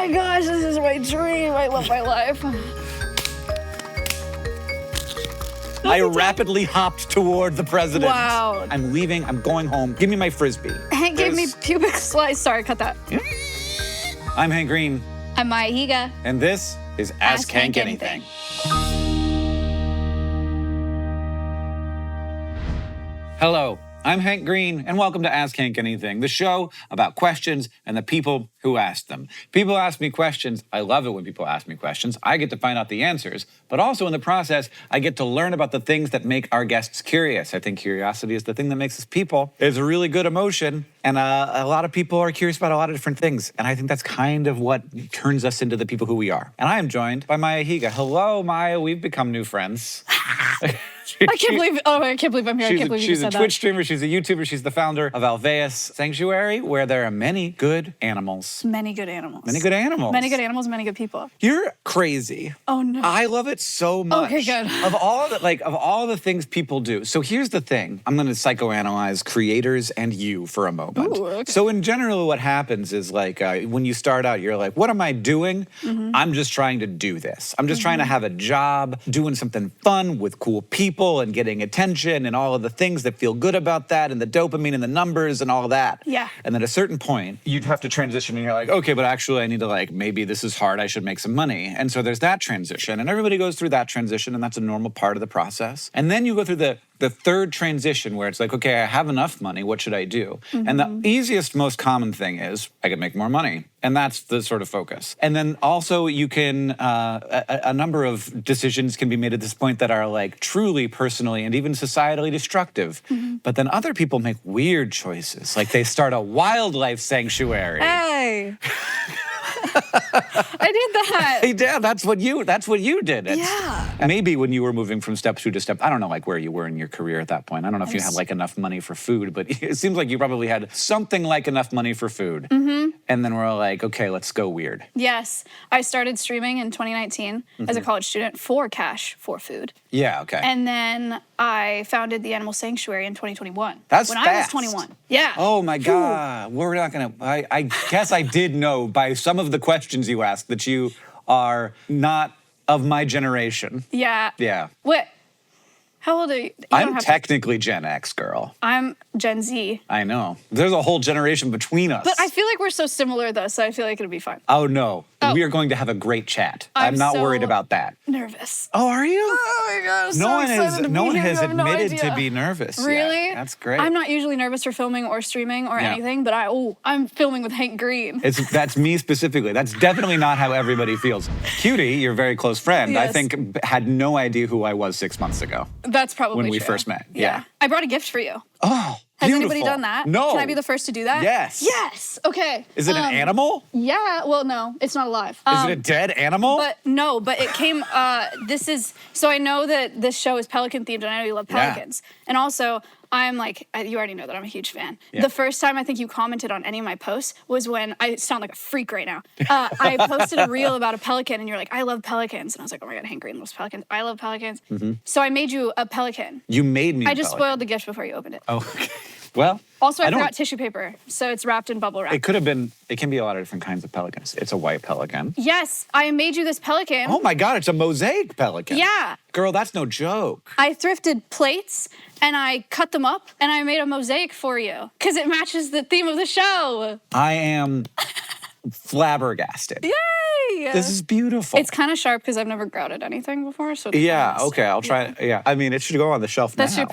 my gosh, this is my dream. I love my life. I rapidly hopped toward the president. Wow. I'm leaving. I'm going home. Give me my Frisbee. Hank gave me pubic slice. Sorry, cut that. I'm Hank Green. I'm my Higa. And this is Ask Hank Anything. Hello, I'm Hank Green, and welcome to Ask Hank Anything, the show about questions and the people who ask them. People ask me questions. I love it when people ask me questions. I get to find out the answers, but also in the process, I get to learn about the things that make our guests curious. I think curiosity is the thing that makes us people. It's a really good emotion, and a lot of people are curious about a lot of different things, and I think that's kind of what turns us into the people who we are. And I am joined by Maya Higa. Hello, Maya. We've become new friends. I can't believe I'm here. I can't believe you said that. She's a Twitch streamer, she's a YouTuber, she's the founder of Alveus Sanctuary, where there are many good animals. Many good animals. Many good animals. Many good animals, many good people. You're crazy. Oh no. I love it so much. Okay, good. Of all the things people do. So here's the thing. I'm gonna psychoanalyze creators and you for a moment. Ooh, okay. So in general, what happens is when you start out, you're like, what am I doing? I'm just trying to do this. I'm just trying to have a job, doing something fun with cool people and getting attention and all of the things that feel good about that and the dopamine and the numbers and all of that. Yeah. And then at a certain point, you'd have to transition and you're like, okay, but actually I need to maybe this is hard, I should make some money. And so there's that transition and everybody goes through that transition and that's a normal part of the process. And then you go through the third transition where it's like, okay, I have enough money, what should I do? And the easiest, most common thing is I can make more money. And that's the sort of focus. And then also you can, a number of decisions can be made at this point that are truly personally and even societally destructive. But then other people make weird choices. Like they start a wildlife sanctuary. Hey. I did that. Hey, Dad, that's what you did. Yeah. Maybe when you were moving from step 2 to step, I don't know where you were in your career at that point. I don't know if you had enough money for food, but it seems like you probably had something like enough money for food. And then we're like, okay, let's go weird. Yes. I started streaming in 2019 as a college student for cash, for food. Yeah, okay. And then I founded the Animal Sanctuary in 2021. That's when fast. I was 21. Yeah. Oh my God. We're not gonna, I guess I did know by some of the questions you asked that you are not of my generation. Yeah. Yeah. What? How old are you? I'm technically Gen X, girl. I'm Gen Z. I know. There's a whole generation between us. But I feel like we're so similar though, so I feel like it'll be fine. Oh no. Oh. We are going to have a great chat. I'm not so worried about that. Nervous. Oh, are you? Oh my gosh. No one has admitted to be nervous. Really? Yet. That's great. I'm not usually nervous for filming or streaming or anything, but I'm filming with Hank Green. That's me specifically. That's definitely not how everybody feels. Cutie, your very close friend, Yes. I think had no idea who I was 6 months ago. That's probably when we true. first met. Yeah. I brought a gift for you. Oh, Has beautiful. anybody done that? No. Can I be the first to do that? Yes. Yes. Okay. Is it an animal? Yeah. Well, no, it's not alive. Is it a dead animal? But it came, so I know that this show is pelican themed and I know you love pelicans. And also, I'm you already know that I'm a huge fan. Yeah. The first time I think you commented on any of my posts was when, I sound like a freak right now. I posted a reel about a pelican and you're like, I love pelicans. And I was like, oh my God, Hank Green loves pelicans. I love pelicans. So I made you a pelican. You made me I just spoiled the gift before you opened it. Oh, okay. Well, Also, I forgot tissue paper, so it's wrapped in bubble wrap. it can be a lot of different kinds of pelicans. It's a white pelican. Yes, I made you this pelican. Oh my God, it's a mosaic pelican. Yeah. Girl, that's no joke. I thrifted plates and I cut them up and I made a mosaic for you because it matches the theme of the show. I am flabbergasted. Yay! This is beautiful. It's kind of sharp because I've never grouted anything before. So yeah, okay, I'll try. Yeah, I mean, it should go on the shelf That's now.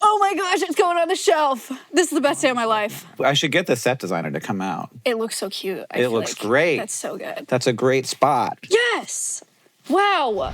Oh my gosh, it's going on the shelf. This is the best day of my life. I should get the set designer to come out. It looks so cute. It looks great. That's so good. That's a great spot. Yes! Wow.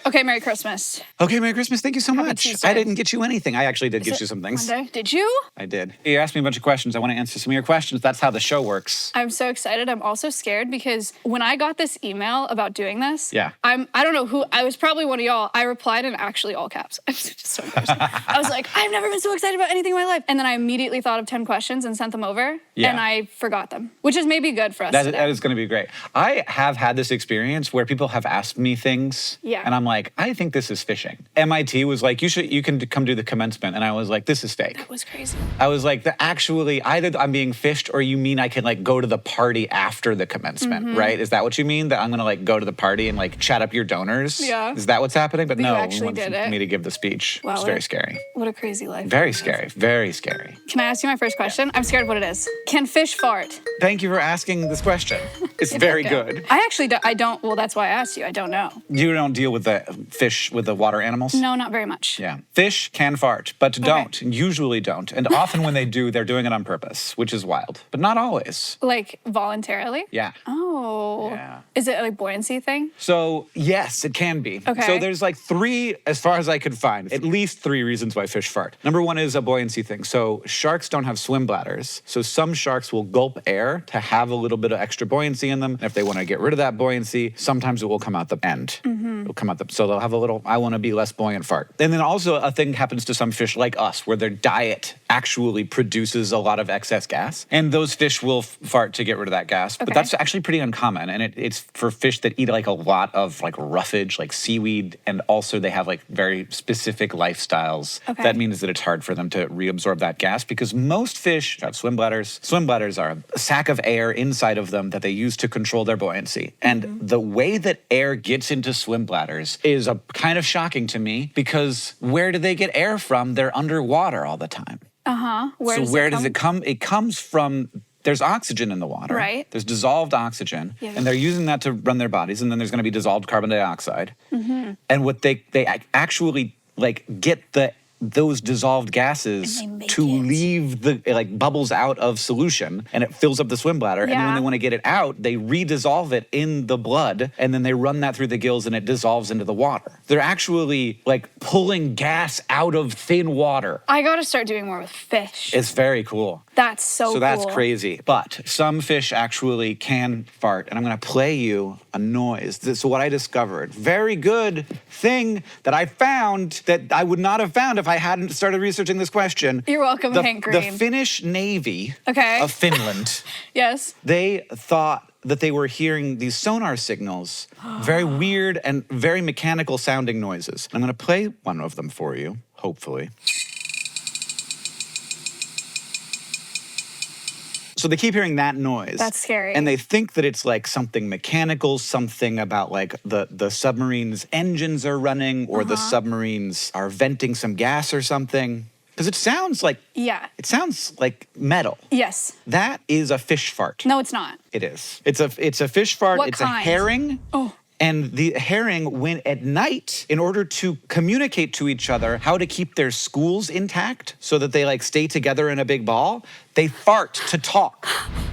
Okay, Merry Christmas. Okay, Merry Christmas. Thank you so much. Tuesday. I didn't get you anything. I actually did get you some things. Monday. Did you? I did. You asked me a bunch of questions. I want to answer some of your questions. That's how the show works. I'm so excited. I'm also scared because when I got this email about doing this, Yeah. I don't know who, I was probably one of y'all. I replied in actually all caps. I'm just so embarrassed. I was like, I've never been so excited about anything in my life. And then I immediately thought of 10 questions and sent them over. Yeah. And I forgot them, which is maybe good for us today. That is going to be great. I have had this experience where people have asked me things. Yeah. And I'm like, I think this is fishing. MIT was like, you can come do the commencement. And I was like, this is fake. That was crazy. I was like, actually, either I'm being fished or you mean I can like go to the party after the commencement, right? Is that what you mean? That I'm gonna like go to the party and like chat up your donors? Yeah. Is that what's happening? But You no, actually we want did it. me to give the speech. Wow, It's very scary. What a crazy life. Very scary. Very scary. Can I ask you my first question? I'm scared of what it is. Can fish fart? Thank you for asking this question. It's very good. I actually don't, well, that's why I asked you. I don't know. You don't deal with the fish, with the water animals? No, not very much. Yeah. Fish can fart, but don't. Usually don't. And often when they do, they're doing it on purpose, which is wild. But not always. Like voluntarily? Yeah. Oh. Yeah. Is it like buoyancy thing? So, yes, it can be. Okay. So there's like 3, as far as I could find, at least 3 reasons why fish fart. Number 1 is a buoyancy thing. So sharks don't have swim bladders. So some sharks will gulp air to have a little bit of extra buoyancy in them. And if they want to get rid of that buoyancy, sometimes it will come out the end. It'll come out so they'll have a little, I want to be less buoyant fart. And then also a thing happens to some fish like us, where their diet actually produces a lot of excess gas. And those fish will fart to get rid of that gas. But that's actually pretty uncommon. And it's for fish that eat like a lot of like roughage, like seaweed. And also they have like very specific lifestyles. Okay. That means that it's hard for them to reabsorb that gas, because most fish have swim bladders. Swim bladders are a sac of air inside of them that they use to control their buoyancy. And the way that air gets into swim bladders is kind of shocking to me, because where do they get air from? They're underwater all the time. Where does it come? It comes from, there's oxygen in the water. Right. There's dissolved oxygen. Yeah. And they're using that to run their bodies. And then there's going to be dissolved carbon dioxide. And what they actually like get those dissolved gases And they make to it. leave it like bubbles out of solution, and it fills up the swim bladder. And then when Yeah. they want to get it out, they redissolve it in the blood, and then they run that through the gills and it dissolves into the water. They're actually like pulling gas out of thin water. I gotta start doing more with fish. It's very cool. That's so cool. So that's crazy. But some fish actually can fart, and I'm gonna play you a noise. This is what I discovered. Very good thing that I found that I would not have found if I hadn't started researching this question. You're welcome, Hank The Green. Finnish Navy Okay. of Finland, Yes. they thought that they were hearing these sonar signals, very weird and very mechanical sounding noises. I'm gonna play one of them for you, hopefully. So they keep hearing that noise. That's scary. And they think that it's like something mechanical, something about like the submarine's engines are running, or the submarines are venting some gas or something. Because it sounds like metal. Yes. That is a fish fart. No, it's not. It is. It's a fish fart. What It's kind? a herring. Oh. And the herring went at night in order to communicate to each other how to keep their schools intact so that they like stay together in a big ball. They fart to talk.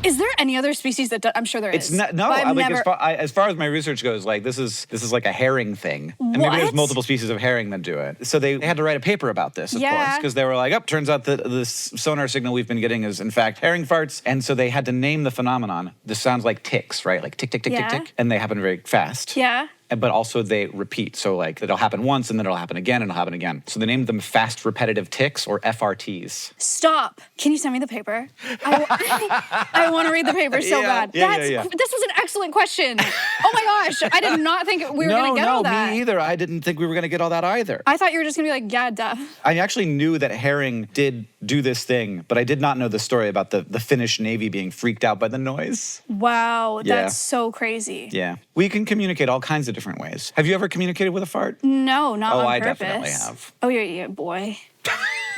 Is there any other species that I'm sure there is. It's not, no. But I've never... As far as my research goes, like this is like a herring thing, and maybe there's What? multiple species of herring that do it. So they had to write a paper about this, of course, Yeah. because they were like, "Oh, turns out that this sonar signal we've been getting is in fact herring farts," and so they had to name the phenomenon. This sounds like ticks, right? Like tick, tick, tick, Yeah. tick, tick, and they happen very fast. Yeah. But also they repeat. So like it'll happen once and then it'll happen again and it'll happen again. So they named them fast repetitive ticks, or FRTs. Stop. Can you send me the paper? I want to read the paper so bad. Yeah. This was an excellent question. Oh my gosh. I did not think we were going to get all that. No, me either. I didn't think we were going to get all that either. I thought you were just going to be like, yeah, duh. I actually knew that herring did do this thing, but I did not know the story about the Finnish Navy being freaked out by the noise. Wow. Yeah. That's so crazy. Yeah. We can communicate all kinds of different ways. Have you ever communicated with a fart? No, not on I purpose. definitely have. Oh, you're a boy.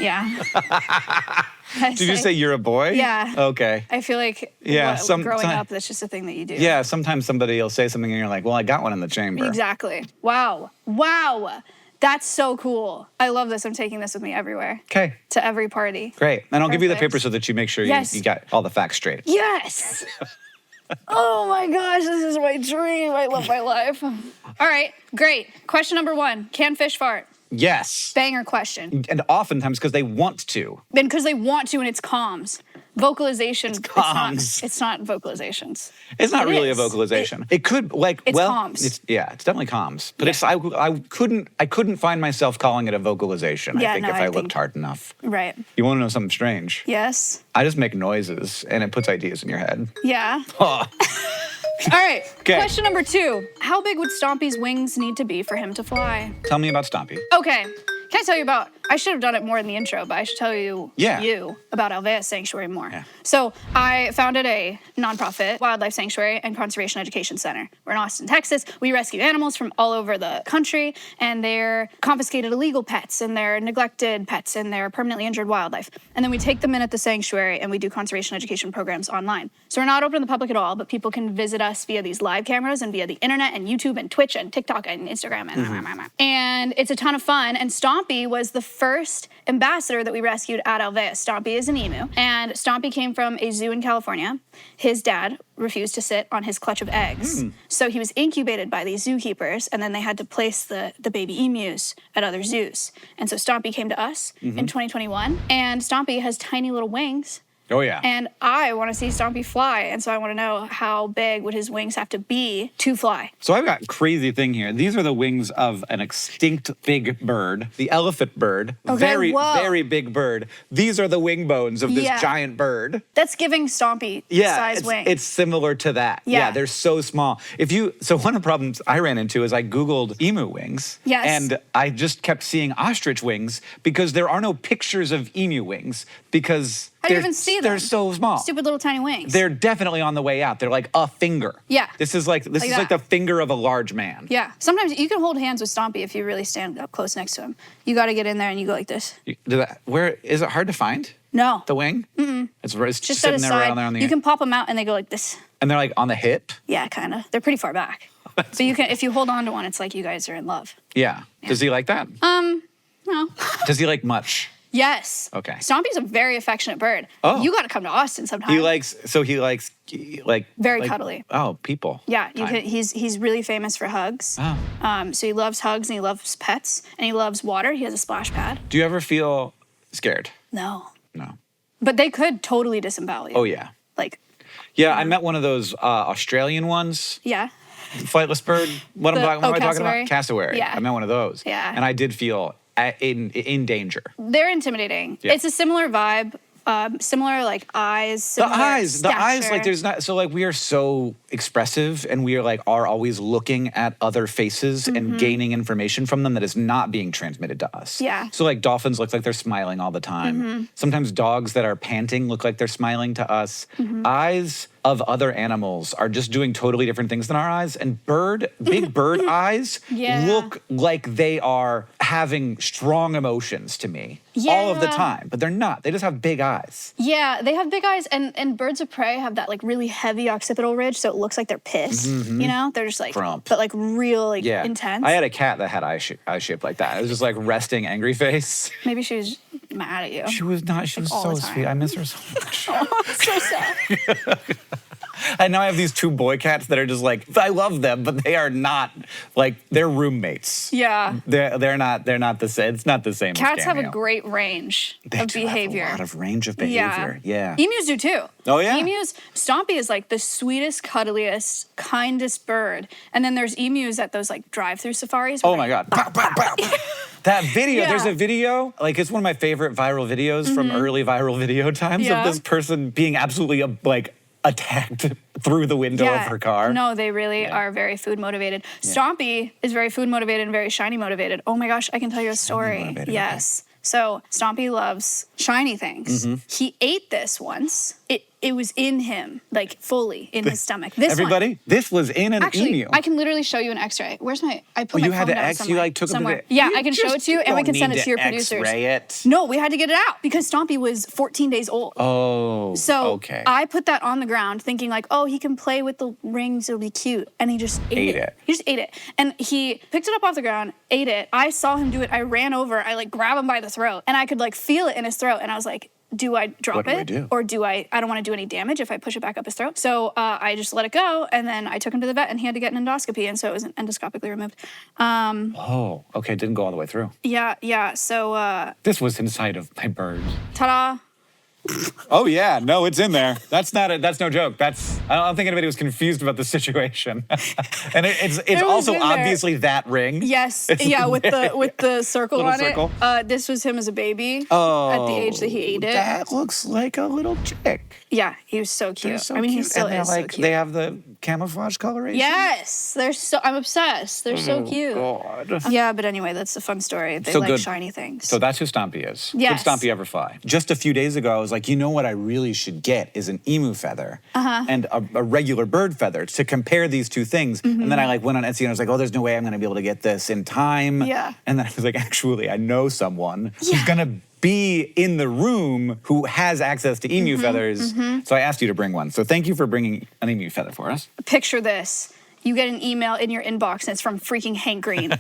Yeah. Did you say you're a boy? Yeah. Okay. I feel like growing up, that's just a thing that you do. Yeah, sometimes somebody will say something and you're like, well, I got one in the chamber. Exactly. Wow. Wow. That's so cool. I love this. I'm taking this with me everywhere. Okay. To every party. Great. And I'll give you the Perfect. paper so that you make sure Yes. you got all the facts straight. Yes. Oh my gosh, this is my dream. I love my life. All right, great. Question number 1. Can fish fart? Yes. Banger question. And oftentimes because they want to. And because they want to, and it's comms. Vocalization. Comms. It's not vocalizations. It's not It really is. a vocalization. It could It's comms. It's definitely comms. But it's I couldn't find myself calling it a vocalization. Yeah, I think no, if I I looked think- hard enough. Right. You want to know something strange? Yes. I just make noises and it puts ideas in your head. Yeah. All right. 'Kay. Question number 2. How big would Stompy's wings need to be for him to fly? Tell me about Stompy. Okay. Can I tell you about, I should have done it more in the intro, but I should tell you about Alveus Sanctuary more. Yeah. So I founded a nonprofit wildlife sanctuary and conservation education center. We're in Austin, Texas. We rescue animals from all over the country, and they're confiscated illegal pets, and they're neglected pets, and they're permanently injured wildlife. And then we take them in at the sanctuary, and we do conservation education programs online. So we're not open to the public at all, but people can visit us via these live cameras and via the internet and YouTube and Twitch and TikTok and Instagram and it's a ton of fun. And Stompy was the first ambassador that we rescued at Alveus. Stompy is an emu, and Stompy came from a zoo in California. His dad refused to sit on his clutch of eggs, so he was incubated by these zookeepers, and then they had to place the baby emus at other zoos. And so Stompy came to us in 2021, and Stompy has tiny little wings. Oh, yeah. And I want to see Stompy fly, and so I want to know how big would his wings have to be to fly. So I've got a crazy thing here. These are the wings of an extinct big bird, the elephant bird. Okay, very, whoa. very big bird. These are the wing bones of this giant bird. That's giving Stompy size wings. It's similar to that. Yeah, they're so small. So one of the problems I ran into is I Googled emu wings. Yes. And I just kept seeing ostrich wings because there are no pictures of emu wings because I didn't even see them. They're so small. Stupid little tiny wings. They're definitely on the way out. They're like a finger. Yeah. This is like the finger of a large man. Yeah. Sometimes you can hold hands with Stompy if you really stand up close next to him. You got to get in there and you go like this. Where is it hard to find? No. The wing? Mm-mm. It's just set sitting there aside. right on there on the You can pop them out and they go like this. And they're like on the hip? Yeah, kind of. They're pretty far back. But you can, if you hold on to one, it's like you guys are in love. Yeah. Does he like that? No. Does he like much? Yes. Okay. Stompy's a very affectionate bird. Oh. You got to come to Austin sometime. He likes very cuddly. Oh, people. Yeah, he's really famous for hugs. Oh. So he loves hugs and he loves pets and he loves water. He has a splash pad. Do you ever feel scared? No. No. But they could totally disembowel you. Oh, yeah. Yeah, I met one of those Australian ones. Yeah. Flightless bird. What am I talking about? Cassowary. Yeah. I met one of those. Yeah. And I did feel in danger. They're intimidating. Yeah. It's a similar vibe. Similar like eyes. The eyes, like there's not, so like we are so expressive and we are always looking at other faces and gaining information from them that is not being transmitted to us. Yeah. So like dolphins look like they're smiling all the time. Sometimes dogs that are panting look like they're smiling to us. Eyes of other animals are just doing totally different things than our eyes. And big bird eyes look like they are having strong emotions to me all of the time, but they're not. They just have big eyes. Yeah, they have big eyes, and birds of prey have that like really heavy occipital ridge, so it looks like they're pissed. You know, they're just like, Frump. but like real intense. I had a cat that had eyes shaped like that. It was just like resting angry face. Maybe she was mad at you. She was not. She was so sweet. I miss her so much. Oh, it's so sad. And now I have these 2 boy cats that are just like, I love them, but they are not they're roommates. Yeah. They're not the same. It's not the same. Cats have a great range of behavior. Have a lot of range of behavior. Yeah. Emus do too. Oh yeah. Stompy is like the sweetest, cuddliest, kindest bird. And then there's emus at those like drive-through safaris. Oh my God. Pow, pow, pow. That video, there's a video, it's one of my favorite viral videos from early viral video times of this person being absolutely attacked through the window of her car. No, they really are very food motivated. Stompy is very food motivated and very shiny motivated. Oh my gosh, I can tell you a story. Yes. Okay. So Stompy loves shiny things. He ate this once. It was in him, fully in his stomach. This was in an emu. I can literally show you an X-ray. Where's my? I put my phone down somewhere. You had an X. You took somewhere. him to Yeah, I can show it to you, and we can send it to your producers. X-ray it. No, we had to get it out because Stompy was 14 days old. Oh. So I put that on the ground, thinking he can play with the rings. It'll be cute, and he just ate it. He just ate it, and he picked it up off the ground, ate it. I saw him do it. I ran over. I grabbed him by the throat, and I could feel it in his throat, and I was like, do I drop it? Or do I don't want to do any damage if I push it back up his throat. So I just let it go, and then I took him to the vet, and he had to get an endoscopy, and so it was endoscopically removed. Oh, okay, didn't go all the way through. Yeah, so... this was inside of my bird. Ta-da! Oh yeah, no, it's in there. That's no joke. I don't think anybody was confused about the situation. And it's also obviously that ring. Yes, with the circle on it. This was him as a baby at the age that he ate it. That looks like a little chick. Yeah, he was so cute. They're so I mean, he cute. still And they're is like, so cute. they have the camouflage coloration. Yes, I'm obsessed. They're so cute. God. Yeah, but anyway, that's a fun story. They So like good. shiny things. So that's who Stompy is. Yes. Could Stompy ever fly? Just a few days ago, I was like, you know what I really should get is an emu feather and a regular bird feather to compare these two things. And then I like went on Etsy and I was like, oh, there's no way I'm gonna be able to get this in time. Yeah. And then I was like, actually, I know someone who's gonna be in the room who has access to emu feathers. So I asked you to bring one. So thank you for bringing an emu feather for us. Picture this. You get an email in your inbox and it's from freaking Hank Green.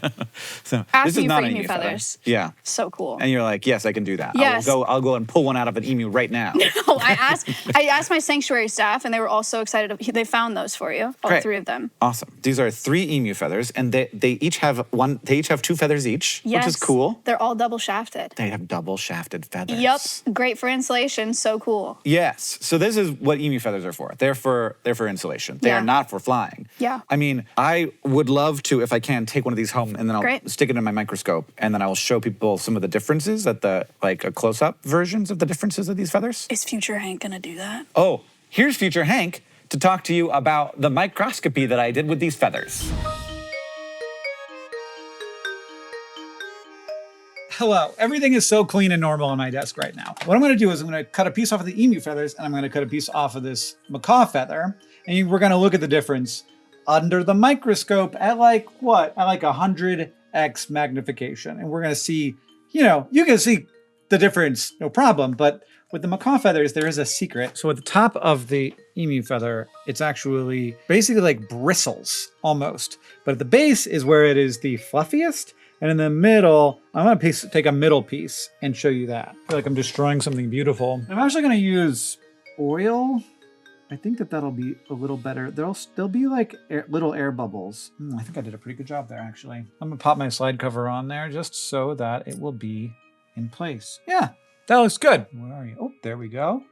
So Asking this is you not for an emu feather. feathers. Yeah. So cool. And you're like, yes, I can do that. Yes. I'll go and pull one out of an emu right now. Oh, I asked my sanctuary staff and they were all so excited. They found those for you, all Great. 3 of them. Awesome. These are 3 emu feathers, and they each have 2 feathers each, Yes. which is cool. They're all double shafted. They have double shafted feathers. Yep. Great for insulation. So cool. Yes. So this is what emu feathers are for. They're for insulation. They Yeah. are not for flying. Yeah. I mean, I would love to, if I can, take one of these home and then I'll Great. stick it in my microscope and then I will show people some of the differences at the like close-up versions of the differences of these feathers. Is future Hank gonna do that? Oh, here's future Hank to talk to you about the microscopy that I did with these feathers. Hello, everything is so clean and normal on my desk right now. What I'm gonna do is I'm gonna cut a piece off of the emu feathers and I'm gonna cut a piece off of this macaw feather. And we're gonna look at the difference under the microscope at like what? At like 100x magnification. And we're gonna see, you can see the difference, no problem. But with the macaw feathers, there is a secret. So at the top of the emu feather, it's actually basically like bristles almost. But at the base is where it is the fluffiest. And in the middle, I'm gonna take a middle piece and show you that. I feel like I'm destroying something beautiful. I'm actually gonna use oil. I think that'll be a little better. There'll be like little air bubbles. I think I did a pretty good job there, actually. I'm gonna pop my slide cover on there just so that it will be in place. Yeah, that looks good. Where are you? Oh, there we go.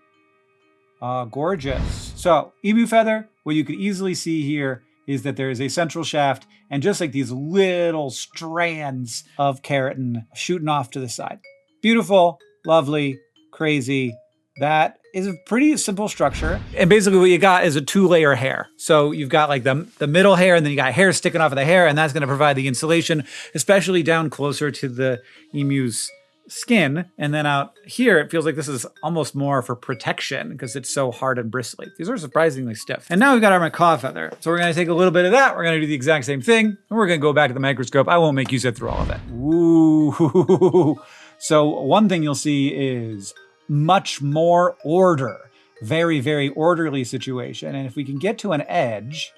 Gorgeous. So, emu feather, what you could easily see here is that there is a central shaft and just like these little strands of keratin shooting off to the side. Beautiful, lovely, crazy. That is a pretty simple structure. And basically what you got is a 2-layer hair. So you've got like the middle hair and then you got hair sticking off of the hair and that's gonna provide the insulation, especially down closer to the emu's skin. And then out here, it feels like this is almost more for protection because it's so hard and bristly. These are surprisingly stiff. And now we've got our macaw feather. So we're gonna take a little bit of that. We're gonna do the exact same thing. And we're gonna go back to the microscope. I won't make you sit through all of it. Ooh. So one thing you'll see is much more order. Very, very orderly situation. And if we can get to an edge,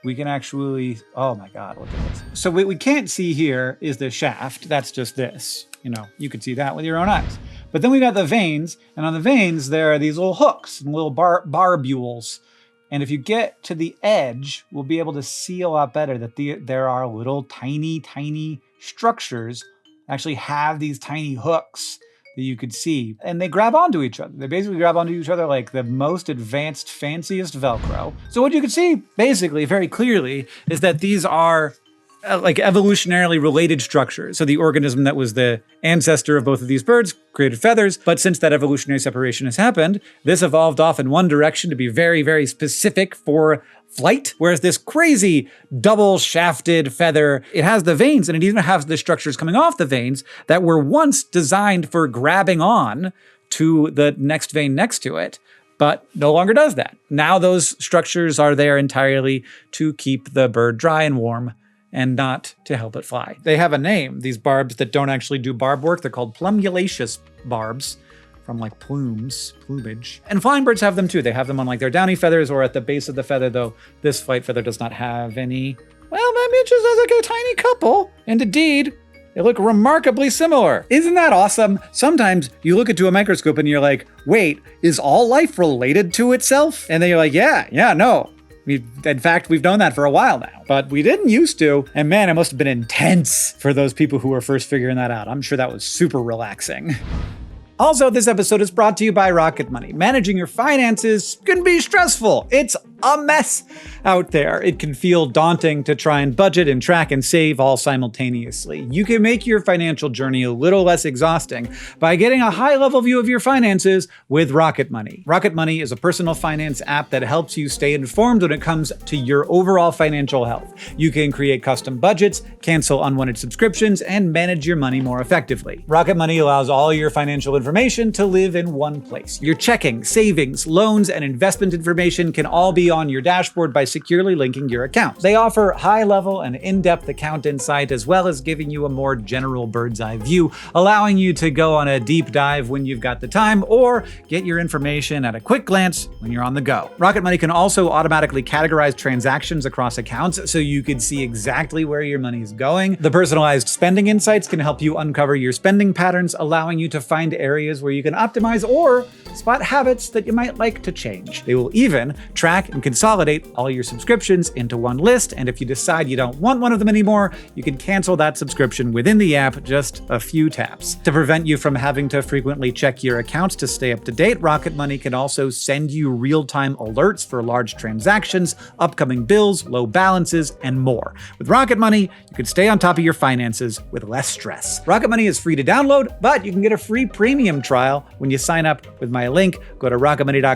we can actually, oh my God, look at this. So what we can't see here is the shaft. That's just this. You can see that with your own eyes. But then we got the veins, and on the veins, there are these little hooks and little barbules. And if you get to the edge, we'll be able to see a lot better that there are little tiny, tiny structures that actually have these tiny hooks that you could see. And they grab onto each other. They basically grab onto each other like the most advanced, fanciest Velcro. So what you can see, basically, very clearly, is that these are like evolutionarily related structures. So the organism that was the ancestor of both of these birds created feathers, but since that evolutionary separation has happened, this evolved off in one direction to be very, very specific for flight, whereas this crazy double-shafted feather, it has the veins and it even has the structures coming off the veins that were once designed for grabbing on to the next vein next to it, but no longer does that. Now those structures are there entirely to keep the bird dry and warm and not to help it fly. They have a name, these barbs that don't actually do barb work. They're called plumulaceous barbs from like plumage. And flying birds have them too. They have them on like their downy feathers or at the base of the feather, though this flight feather does not have any. Well, maybe it just has like a tiny couple. And indeed, they look remarkably similar. Isn't that awesome? Sometimes you look into a microscope and you're like, wait, is all life related to itself? And then you're like, yeah, no. In fact, we've known that for a while now, but we didn't used to. And man, it must have been intense for those people who were first figuring that out. I'm sure that was super relaxing. Also, this episode is brought to you by Rocket Money. Managing your finances can be stressful. It's a mess out there. It can feel daunting to try and budget and track and save all simultaneously. You can make your financial journey a little less exhausting by getting a high-level view of your finances with Rocket Money. Rocket Money is a personal finance app that helps you stay informed when it comes to your overall financial health. You can create custom budgets, cancel unwanted subscriptions, and manage your money more effectively. Rocket Money allows all your financial information to live in one place. Your checking, savings, loans, and investment information can all be on your dashboard by securely linking your accounts. They offer high-level and in-depth account insight, as well as giving you a more general bird's-eye view, allowing you to go on a deep dive when you've got the time, or get your information at a quick glance when you're on the go. Rocket Money can also automatically categorize transactions across accounts, so you can see exactly where your money is going. The personalized spending insights can help you uncover your spending patterns, allowing you to find areas where you can optimize or spot habits that you might like to change. They will even track and consolidate all your subscriptions into one list, and if you decide you don't want one of them anymore, you can cancel that subscription within the app, just a few taps. To prevent you from having to frequently check your accounts to stay up to date, Rocket Money can also send you real-time alerts for large transactions, upcoming bills, low balances, and more. With Rocket Money, you can stay on top of your finances with less stress. Rocket Money is free to download, but you can get a free premium trial when you sign up with my link. Go to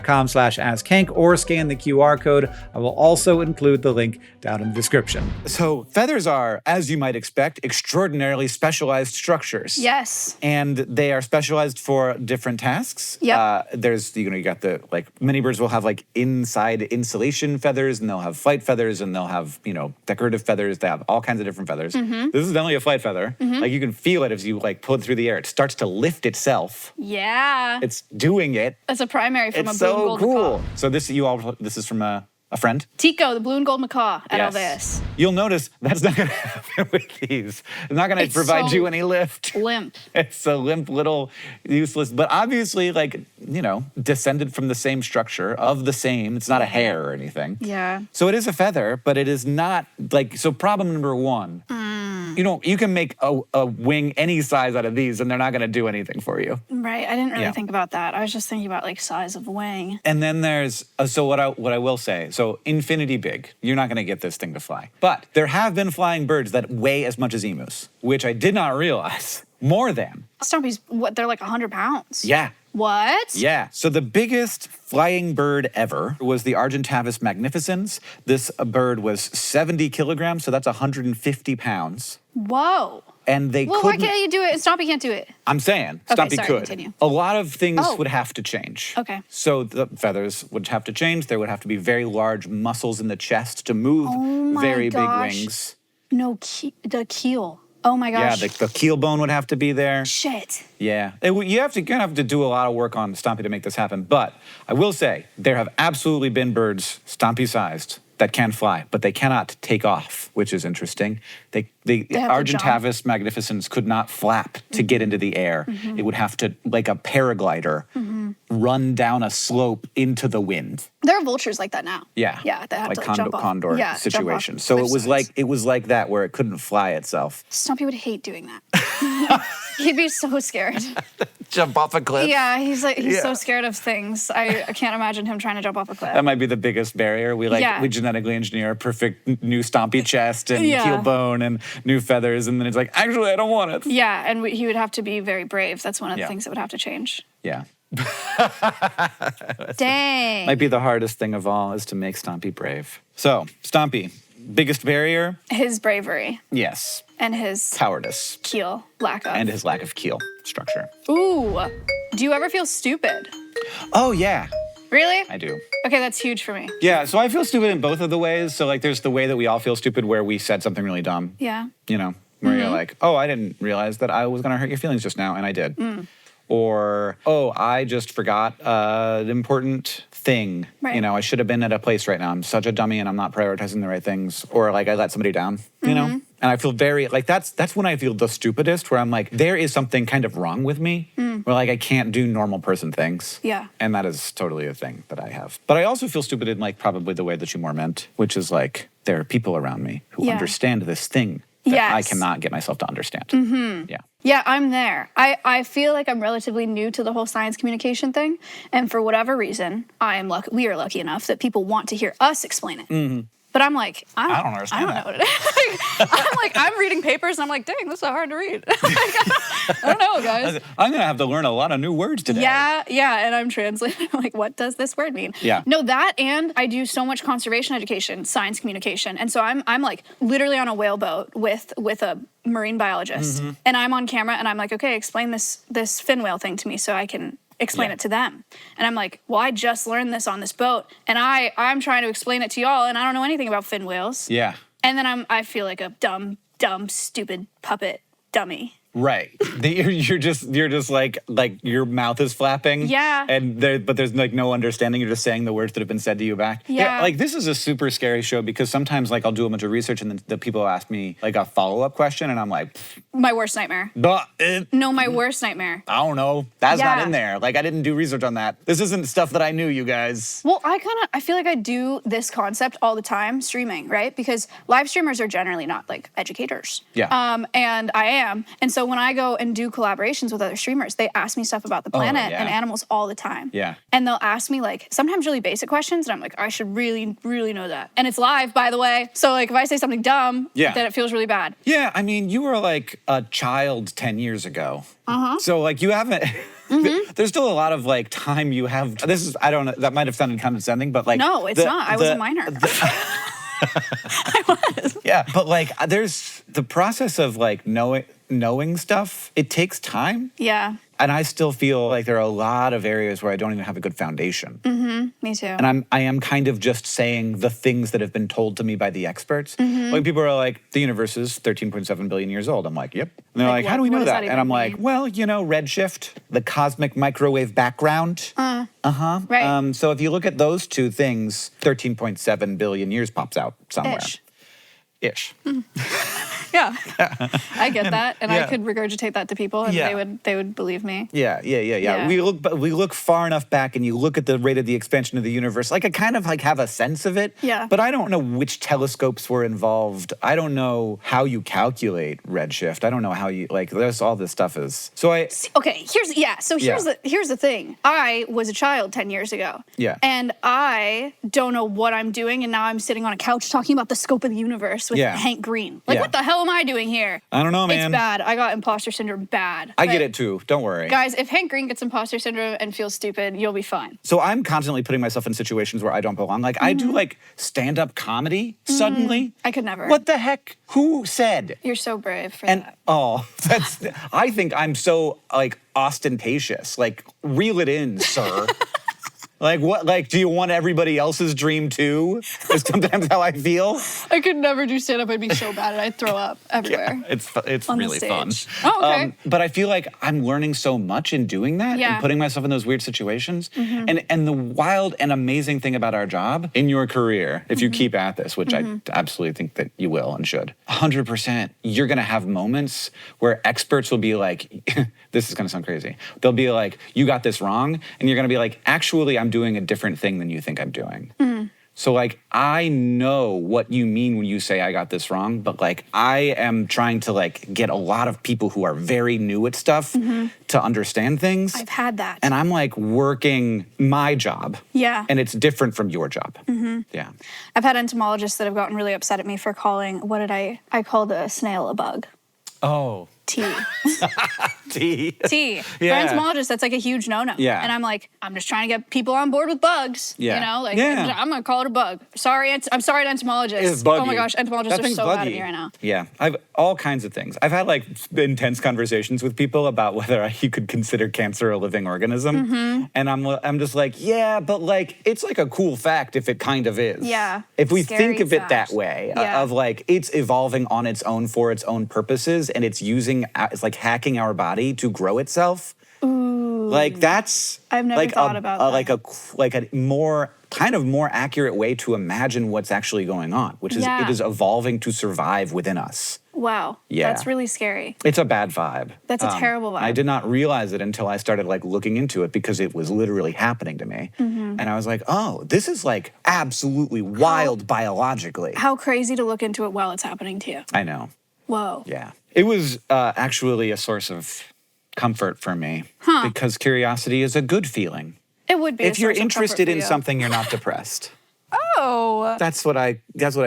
rocketmoney.com/askank or scan the QR code. I will also include the link down in the description. So feathers are, as you might expect, extraordinarily specialized structures. Yes. And they are specialized for different tasks. Yep. There's, you got the, many birds will have inside insulation feathers, and they'll have flight feathers, and they'll have, decorative feathers. They have all kinds of different feathers. Mm-hmm. This is definitely a flight feather. Mm-hmm. You can feel it as you pull it through the air. It starts to lift itself. Yeah. It's doing it. That's a primary from It's a blue and so gold cool. macaw. So this is from a friend. Tico, the blue and gold macaw at Yes. Alveus. You'll notice that's not going to happen with these. It's not going to It's provide so you any lift. Limp. It's a limp little useless, but obviously descended from the same structure of the same. It's not a hair or anything. Yeah. So it is a feather, but it is not so problem number one, you can make a wing any size out of these and they're not going to do anything for you. Right. I didn't really Yeah. think about that. I was just thinking about size of wing. And then there's, so what I will say, so infinity big, you're not going to get this thing to fly. But there have been flying birds that weigh as much as emus, which I did not realize. More than. Stompy's, they're 100 pounds. Yeah. What? Yeah. So the biggest flying bird ever was the Argentavis magnificens. This bird was 70 kilograms, so that's 150 pounds. Whoa. And they Well, couldn't. why can't you do it? Stompy can't do it. I'm saying, Okay, Stompy sorry, could. continue. A lot of things Oh. would have to change. Okay. So the feathers would have to change. There would have to be very large muscles in the chest to move my very gosh. big wings. No, the keel. Oh my gosh. Yeah, the keel bone would have to be there. Shit. Yeah. You have to do a lot of work on Stompy to make this happen. But I will say, there have absolutely been birds Stompy-sized that can fly, but they cannot take off, which is interesting. The have to jump. Argentavis magnificens could not flap to get into the air. Mm-hmm. It would have to, like a paraglider, run down a slope into the wind. There are vultures like that now. Yeah. Yeah, that have like to jump off. condor Yeah, jump situation. off So cliff it was like that where it couldn't fly itself. Stompy would hate doing that. He'd be so scared. Jump off a cliff. Yeah, he's so Yeah. scared of things. I can't imagine him trying to jump off a cliff. That might be the biggest barrier. We genetically engineer a perfect new Stompy chest and Yeah. keel bone and new feathers, and then it's actually I don't want it. Yeah, and he would have to be very brave. That's one of the Yeah. things that would have to change. Yeah. Dang. Might be the hardest thing of all is to make Stompy brave. So, Stompy, biggest barrier? His bravery Yes. and his Cowardice. keel lack of. And his lack of keel structure. Ooh. Do you ever feel stupid? Oh, yeah. Really? I do. Okay, that's huge for me. Yeah, so I feel stupid in both of the ways. So, there's the way that we all feel stupid where we said something really dumb. Yeah. Where you're like, oh, I didn't realize that I was going to hurt your feelings just now, and I did. Or, oh, I just forgot an important thing. Right. I should have been at a place right now. I'm such a dummy and I'm not prioritizing the right things. Or I let somebody down, you know? And I feel very, that's when I feel the stupidest, where I'm like, there is something kind of wrong with me, where I can't do normal person things. Yeah. And that is totally a thing that I have. But I also feel stupid in probably the way that you more meant, which is there are people around me who Yeah. understand this thing that I Yes. cannot get myself to understand. Yeah. Yeah, I'm there. I feel like I'm relatively new to the whole science communication thing. And for whatever reason, we are lucky enough that people want to hear us explain it. But I'm like, I don't understand know what it is. I'm reading papers and I'm like, dang, this is hard to read. I don't know, guys. I'm going to have to learn a lot of new words today. Yeah, and I'm translating. I'm like, what does this word mean? Yeah. No, that, and I do so much conservation education, science communication. And so I'm like literally on a whaleboat with a marine biologist. And I'm on camera and I'm like, okay, explain this fin whale thing to me so I can explain it to them. And I'm like, well, I just learned this on this boat and I'm trying to explain it to y'all and I don't know anything about fin whales. Yeah. And then I feel like a dumb, stupid puppet dummy. Right. You're just like your mouth is flapping. Yeah. But there's like no understanding. You're just saying the words that have been said to you back. Yeah. Like this is a super scary show because sometimes like I'll do a bunch of research and then the people ask me like a follow-up question and I'm like, my worst nightmare. No, my worst nightmare. I don't know. That's not Yeah. in there. Like I didn't do research on that. This isn't stuff that I knew, you guys. Well, I feel like I do this concept all the time, streaming, right? Because live streamers are generally not like educators. Yeah. And I am. And so when I go and do collaborations with other streamers, they ask me stuff about the planet yeah. and animals all the time. Yeah. And they'll ask me like sometimes really basic questions, and I'm like, I should really, really know that. And it's live, by the way. So like if I say something dumb, then it feels really bad. Yeah, I mean, you were like a child 10 years ago. So like you haven't there's still a lot of like time you have. I don't know, that might have sounded condescending, but like No, it's not. I was a minor. I was. Yeah, but like there's the process of like knowing stuff. It takes time. Yeah. And I still feel like there are a lot of areas where I don't even have a good foundation. Me too. And I am kind of just saying the things that have been told to me by the experts. Like people are like, the universe is 13.7 billion years old. I'm like, yep. And they're like, how do we what know does that? that And I'm even like, mean? well, redshift, the cosmic microwave background. Right. So if you look at those two things, 13.7 billion years pops out somewhere. Ish. Yeah. I get that. And Yeah. I could regurgitate that to people and Yeah. they would believe me. Yeah. Yeah. We look far enough back and you look at the rate of the expansion of the universe, like I kind of like have a sense of it. Yeah. But I don't know which telescopes were involved. I don't know how you calculate redshift. I don't know how you like there's all this stuff is. So Okay, here's the thing. I was a child 10 years ago. Yeah. And I don't know what I'm doing, and now I'm sitting on a couch talking about the scope of the universe with Hank Green. Like, what the hell am I doing here? I don't know, man. It's bad. I got imposter syndrome bad. I get it too. Don't worry. Guys, if Hank Green gets imposter syndrome and feels stupid, you'll be fine. So I'm constantly putting myself in situations where I don't belong. Like I do like stand-up comedy suddenly. I could never. What the heck? Who said? You're so brave for And that. I think I'm so like ostentatious. Like reel it in, sir. Like what? Like, do you want everybody else's dream too? Is sometimes how I feel. I could never do stand-up. I'd be so bad, and I'd throw up everywhere. It's on the really fun. stage. Oh, okay. But I feel like I'm learning so much in doing that Yeah. and putting myself in those weird situations. And the wild and amazing thing about our job in your career, if you keep at this, which I absolutely think that you will and should, 100%, you're gonna have moments where experts will be like, this is gonna sound crazy. They'll be like, you got this wrong. And you're gonna be like, actually, I'm doing a different thing than you think I'm doing. So like, I know what you mean when you say I got this wrong, but like, I am trying to like get a lot of people who are very new at stuff to understand things. I've had that. And I'm like working my job. Yeah. And it's different from your job. Yeah. I've had entomologists that have gotten really upset at me for calling, I called a snail a bug. Oh. T. T. T. For Yeah. entomologists, that's like a huge no-no. Yeah. And I'm like, I'm just trying to get people on board with bugs. Yeah. You know, like Yeah. I'm gonna call it a bug. I'm sorry to entomologists. It's buggy. Oh my gosh, entomologists That are thing's so mad at buggy. me right now. Yeah, I've all kinds of things. I've had like intense conversations with people about whether you could consider cancer a living organism, and I'm just like, yeah, but like it's like a cool fact if it kind of is. Yeah. If we Scary think of it fact. that way, Yeah. of like it's evolving on its own for its own purposes, and it's it's like hacking our body to grow itself. Ooh. Like that's I've never like thought about that. like a more accurate way to imagine what's actually going on, which is Yeah. it is evolving to survive within us. Wow. Yeah. That's really scary. It's a bad vibe. That's a terrible vibe. I did not realize it until I started like looking into it because it was literally happening to me. And I was like, oh, this is like absolutely wild biologically. How crazy to look into it while it's happening to you. I know. Whoa. Yeah. It was actually a source of comfort for me because curiosity is a good feeling. It would be. If you're interested in something, you're not depressed. Oh. That's what I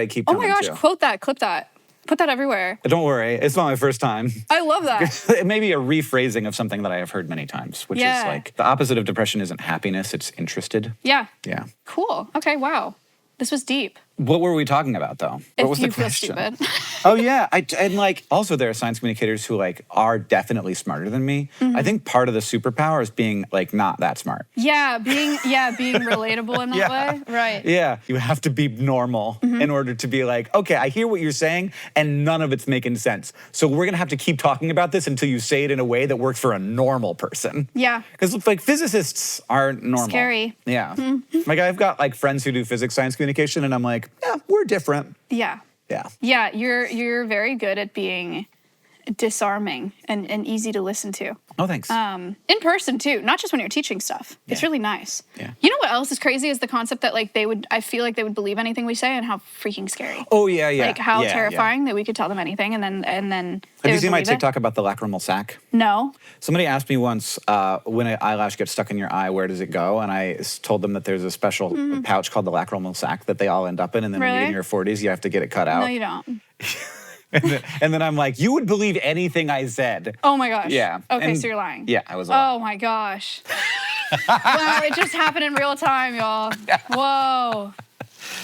keep Oh coming my gosh, to. quote that, clip that. Put that everywhere. Don't worry, it's not my first time. I love that. It may be a rephrasing of something that I have heard many times, which is like the opposite of depression isn't happiness, it's interested. Yeah. Yeah. Cool. Okay, wow. This was deep. What were we talking about, though? What was the question? Feel stupid. Oh yeah, and like also there are science communicators who like are definitely smarter than me. I think part of the superpower is being like not that smart. Yeah, being relatable in that way. Right. Yeah, you have to be normal in order to be like, okay, I hear what you're saying, and none of it's making sense. So we're gonna have to keep talking about this until you say it in a way that works for a normal person. Yeah. Because like physicists aren't normal. Scary. Yeah. Like I've got like friends who do physics science communication, and I'm like, yeah, we're different. Yeah. Yeah. Yeah, you're very good at being disarming and easy to listen to. Oh, thanks. In person too, not just when you're teaching stuff. It's really nice. Yeah. You know what else is crazy is the concept that like I feel like they would believe anything we say, and how freaking scary. Oh yeah, yeah. Like how yeah, terrifying that we could tell them anything and then Have you seen my TikTok about the lacrimal sac? No. Somebody asked me once, when an eyelash gets stuck in your eye, where does it go? And I told them that there's a special pouch called the lacrimal sac that they all end up in, and then when you get in your 40s, you have to get it cut out. No, you don't. and then I'm like, you would believe anything I said. Oh my gosh. Yeah. Okay, And so you're lying. Yeah, I was lying. Oh my gosh. Wow, it just happened in real time, y'all. Whoa.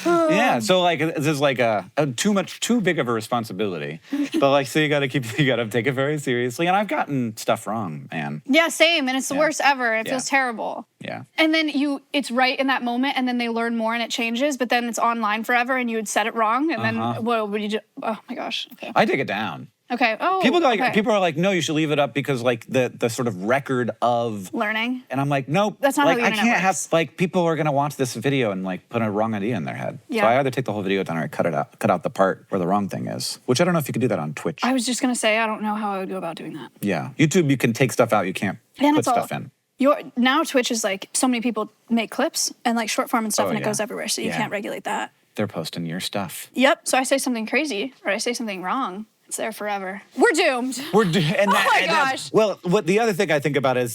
Yeah, so like this is like a too big of a responsibility, but like so you got to take it very seriously. And I've gotten stuff wrong, man. Yeah, same, and it's the worst ever. It feels terrible. Yeah. And then it's right in that moment, and then they learn more, and it changes. But then it's online forever, and you had said it wrong, and then what would you do? Oh my gosh. Okay. I take it down. Okay. Oh. People are like, no, you should leave it up because like the sort of record of learning. And I'm like, nope. That's not like how the I internet can't works. have like people are gonna watch this video and like put a wrong idea in their head. Yeah. So I either take the whole video down or I cut out the part where the wrong thing is. Which I don't know if you could do that on Twitch. I was just gonna say I don't know how I would go about doing that. Yeah. YouTube, you can take stuff out. You can't put stuff in. Now Twitch is like so many people make clips and like short form and stuff, and it goes everywhere. So you can't regulate that. They're posting your stuff. Yep. So I say something crazy or I say something wrong. It's there forever. We're doomed. Gosh. Well, what the other thing I think about is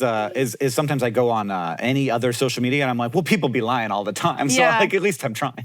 sometimes I go on any other social media and I'm like, well, people be lying all the time. So like, at least I'm trying.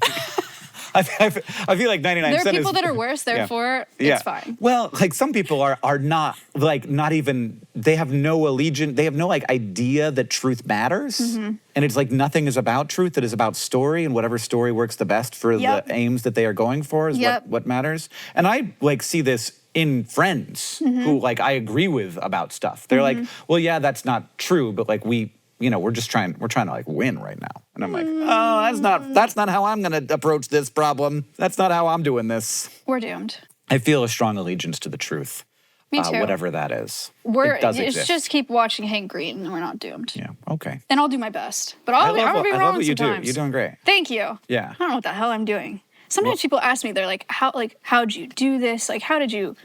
I feel like 99% There are people that are worse, therefore it's fine. Well, like some people are not like not even they have no allegiance, they have no like idea that truth matters. And it's like nothing is about truth, it is about story, and whatever story works the best for the aims that they are going for is what matters. And I like see this in friends who like I agree with about stuff. They're like, well, yeah, that's not true, but like we're trying to like win right now. And I'm like, oh, that's not how I'm gonna approach this problem. That's not how I'm doing this. We're doomed. I feel a strong allegiance to the truth. Me too. Whatever that is. It does exist. Just keep watching Hank Green and we're not doomed. Yeah, okay. And I'll do my best. But I'm gonna be wrong I love what you sometimes. do. You're doing great. Thank you. Yeah. I don't know what the hell I'm doing. Sometimes people ask me, they're like, how'd you do this? Like, how did you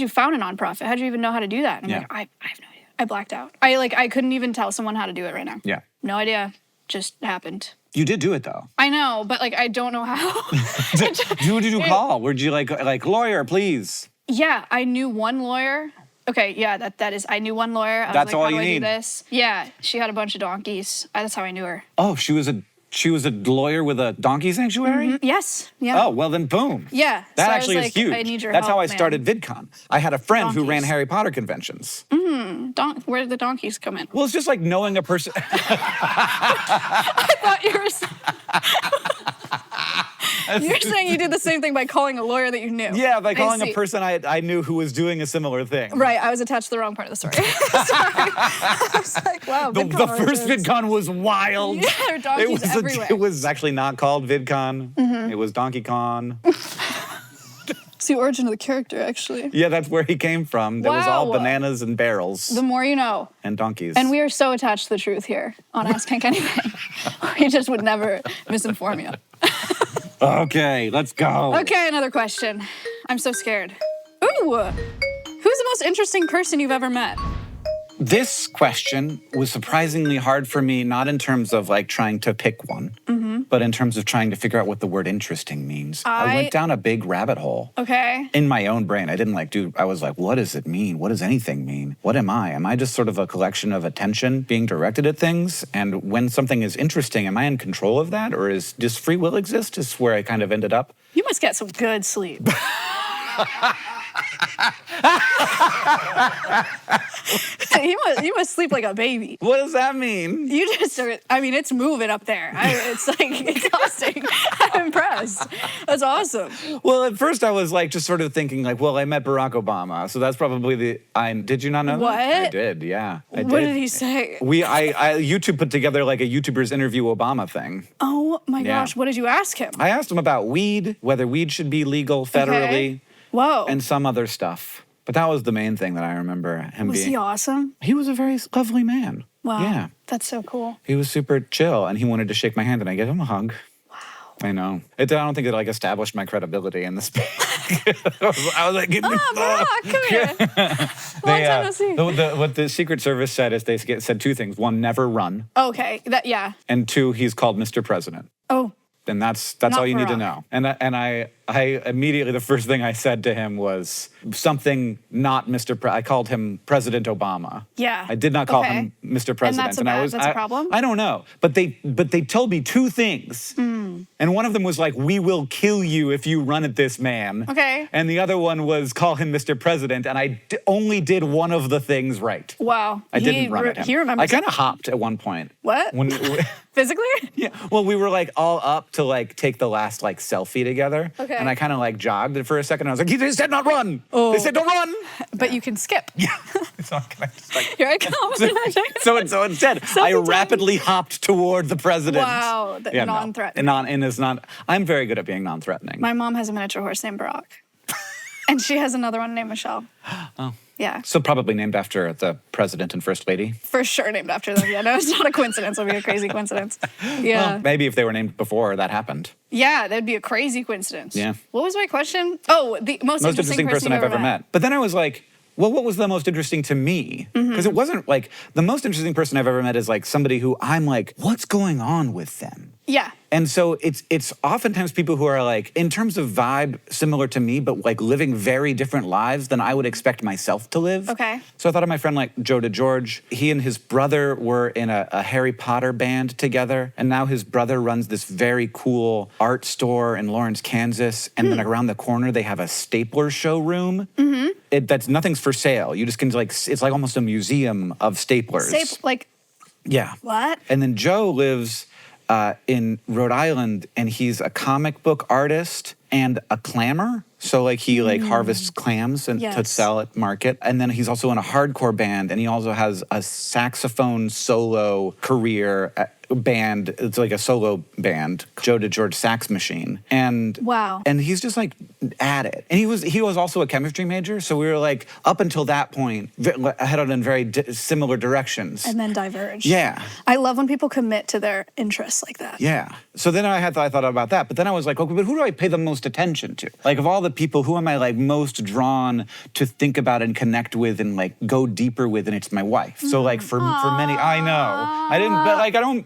found a nonprofit? How'd you even know how to do that? And I'm like, I have no idea. I blacked out. I couldn't even tell someone how to do it right now. Yeah. No idea. Just happened. You did do it though. I know, but like I don't know how. Who did you call? Where'd you like lawyer, please? Yeah, I knew one lawyer. Okay, yeah, that is. I knew one lawyer. I That's was like, all how you do I need. do this? Yeah, she had a bunch of donkeys. That's how I knew her. Oh, she was a lawyer with a donkey sanctuary? Yes. Yeah. Oh, well then boom. Yeah. That so actually I was is like, huge. I need your That's help, how I man. started VidCon. I had a friend who ran Donkeys. Harry Potter conventions. Where did the donkeys come in? Well, it's just like knowing a person. I thought you were. You're saying you did the same thing by calling a lawyer that you knew. Yeah, by I calling a see. person I knew who was doing a similar thing. Right, I was attached to the wrong part of the story. Sorry. I was like, wow. The VidCon first origins. VidCon was wild. Yeah, there are donkeys everywhere. It was actually not called VidCon. It was Donkey Con. It's the origin of the character, actually. Yeah, that's where he came from. There was all Wow. bananas and barrels The more you know. and donkeys. And we are so attached to the truth here on Ask Hank Anything. We just would never misinform you. Okay, let's go. Okay, another question. I'm so scared. Ooh! Who's the most interesting person you've ever met? This question was surprisingly hard for me, not in terms of like trying to pick one, but in terms of trying to figure out what the word interesting means, I went down a big rabbit hole. Okay. In my own brain. I didn't I was like, what does it mean? What does anything mean? What am I? Am I just sort of a collection of attention being directed at things? And when something is interesting, am I in control of that? Or does free will exist? Is where I kind of ended up. You must get some good sleep. you must sleep like a baby. What does that mean? You just are, I mean, it's moving up there. It's like exhausting. I'm impressed. That's awesome. Well, at first I was like just sort of thinking like, well, I met Barack Obama, so that's probably did you not know what? that? I did, yeah. What did he say? YouTube put together like a YouTubers interview Obama thing. Oh my gosh, what did you ask him? I asked him about weed, whether weed should be legal federally. Okay. Whoa. And some other stuff. But that was the main thing that I remember him being. Was he awesome? He was a very lovely man. Wow. Yeah. That's so cool. He was super chill, and he wanted to shake my hand, and I gave him a hug. Wow. I know. I don't think it like established my credibility in this. I was like, give me Barack, come here. Long time no see. What the Secret Service said is they said two things. One, never run. Okay. Yeah. And two, he's called Mr. President. Oh. And that's all you need to know. And I immediately, the first thing I said to him was something not Mr. I called him President Obama. Yeah. I did not call him Mr. President. And that's a problem? I don't know. But they told me two things. And one of them was like, we will kill you if you run at this man. Okay. And the other one was call him Mr. President. And I only did one of the things right. Wow. I didn't run at him. He remembers. I kind of hopped at one point. What? Physically? Yeah. Well, we were like all up to like take the last like selfie together. Okay. And I kind of like jogged for a second. I was like, they said not run. Oh. They said don't run. But you can skip. Yeah. So can I just like Here I come. so instead, I rapidly hopped toward the president. Wow. Non-threatening. I'm very good at being non-threatening. My mom has a miniature horse named Barack. And she has another one named Michelle. Oh. Yeah. So probably named after the president and first lady? For sure named after them. Yeah, no, it's not a coincidence. It would be a crazy coincidence. Yeah. Well, maybe if they were named before that happened. Yeah, that'd be a crazy coincidence. Yeah. What was my question? Oh, the most interesting person I've ever met. But then I was like, well, what was the most interesting to me? Because it wasn't like, the most interesting person I've ever met is like somebody who I'm like, what's going on with them? Yeah. And so it's oftentimes people who are like, in terms of vibe, similar to me, but like living very different lives than I would expect myself to live. Okay. So I thought of my friend like Joe DeGeorge. He and his brother were in a Harry Potter band together. And now his brother runs this very cool art store in Lawrence, Kansas. And then around the corner, they have a stapler showroom. That's nothing's for sale. You just can like, it's like almost a museum of staplers. Yeah. What? And then Joe lives in Rhode Island, and he's a comic book artist and a clammer. So like he like harvests clams and to sell at market. And then he's also in a hardcore band, and he also has a saxophone solo career band. It's like a solo band, Joe DeGeorge Sax Machine. And wow. And he's just like at it. And he was also a chemistry major, so we were like up until that point headed in very similar directions. And then diverged. Yeah. I love when people commit to their interests like that. Yeah. So then I thought about that, but then I was like, okay, but who do I pay the most attention to? Like of all the people, who am I like most drawn to think about and connect with and like go deeper with? And it's my wife. So like for many, I know I didn't, but like I don't.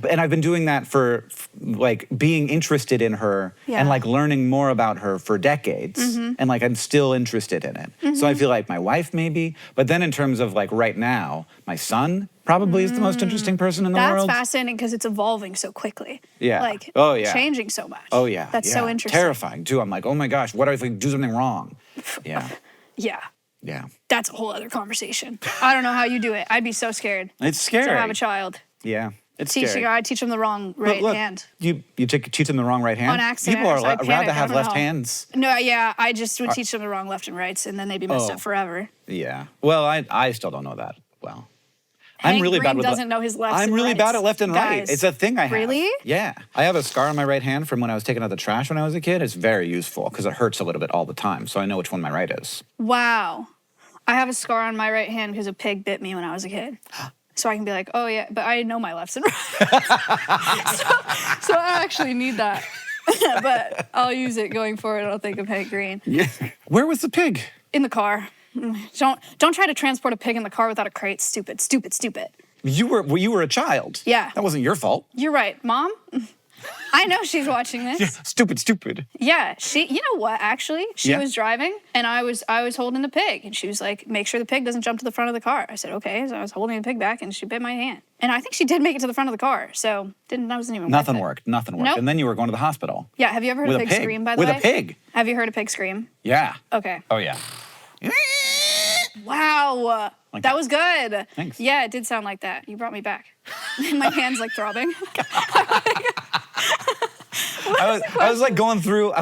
And I've been doing that for like being interested in her and like learning more about her for decades. And like I'm still interested in it. So I feel like my wife maybe, but then in terms of like right now, my son probably is the most interesting person in the world. That's fascinating because it's evolving so quickly. Yeah. Like changing so much. Oh yeah. That's so interesting. Terrifying too. I'm like, oh my gosh, what if I do something wrong? Yeah. Yeah. Yeah. That's a whole other conversation. I don't know how you do it. I'd be so scared. It's scary. To have a child. Yeah. It's scary. I teach them the wrong hand. You teach them the wrong right hand? On accident. People are allowed to have left hands. No, yeah, I just would teach them the wrong left and rights, and then they'd be messed up forever. Yeah. Well, I still don't know that well. I'm really bad with doesn't know his left. I'm really bad at left and right. Guys, it's a thing I have. Really? Yeah. I have a scar on my right hand from when I was taking out the trash when I was a kid. It's very useful because it hurts a little bit all the time, so I know which one my right is. Wow. I have a scar on my right hand because a pig bit me when I was a kid. So I can be like, oh yeah, but I know my lefts and rights. so I actually need that. But I'll use it going forward. I'll think of Hank Green. Yeah. Where was the pig? In the car. Don't try to transport a pig in the car without a crate. Stupid. You were a child. Yeah. That wasn't your fault. You're right. Mom? I know she's watching this. Yeah, stupid. Yeah, you know what, actually? She Yeah. was driving, and I was holding the pig, and she was like, make sure the pig doesn't jump to the front of the car. I said, okay, so I was holding the pig back, and she bit my hand. And I think she did make it to the front of the car, so that wasn't even Nothing worth it. worked. Nope. And then you were going to the hospital. Yeah, have you ever heard With a a pig pig. scream, by the With way? a pig. Have you heard a pig scream? Yeah. Okay. Oh, yeah. Wow. Like that was good. Thanks. Yeah, it did sound like that. You brought me back. My hand's like throbbing. I was like going through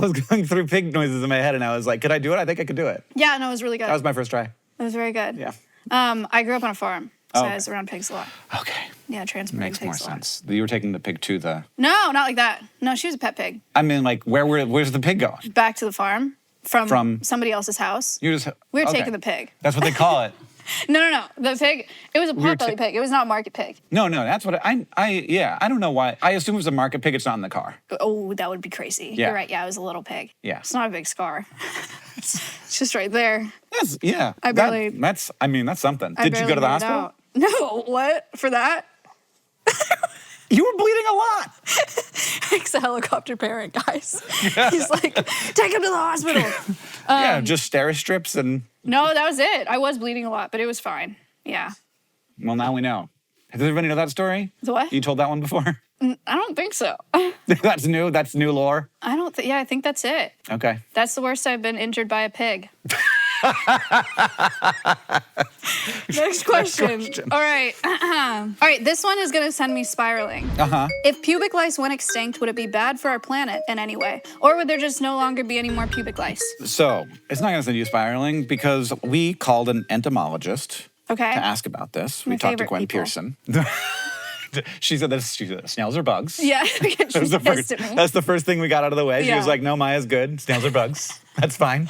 pig noises in my head, and I was like, could I do it? I think I could do it. Yeah, no, it was really good. That was my first try. It was very good. Yeah. I grew up on a farm, so Okay. I was around pigs a lot. Okay. Yeah, transporting Makes pigs more a lot. sense. You were taking the pig to the... No, not like that. No, she was a pet pig. I mean, like, where's the pig going? Back to the farm from somebody else's house. You're just... We were okay. taking the pig. That's what they call it. No. The pig, it was a potbelly pig. It was not a market pig. No, that's what I don't know why. I assume it was a market pig. It's not in the car. Oh, that would be crazy. Yeah. You're right. Yeah, it was a little pig. Yeah. It's not a big scar. It's just right there. Yeah. That's something. Did you go to the hospital? No, what? For that? You were bleeding a lot. He's a helicopter parent, guys. Yeah. He's like, take him to the hospital. Yeah, just steri strips and... No, that was it. I was bleeding a lot, but it was fine. Yeah. Well, now we know. Does everybody know that story? The what? You told that one before? I don't think so. That's new? That's new lore? I think that's it. Okay. That's the worst I've been injured by a pig. Next question. All right. All right, this one is going to send me spiraling. Uh-huh. If pubic lice went extinct, would it be bad for our planet in any way? Or would there just no longer be any more pubic lice? So, it's not going to send you spiraling because we called an entomologist Okay. to ask about this. My We talked to favorite Gwen people. Pearson. She said snails are bugs. Yeah, That was pissed at me. That's the first thing we got out of the way. She was Yeah. like, no, Maya's good. Snails are bugs. That's fine.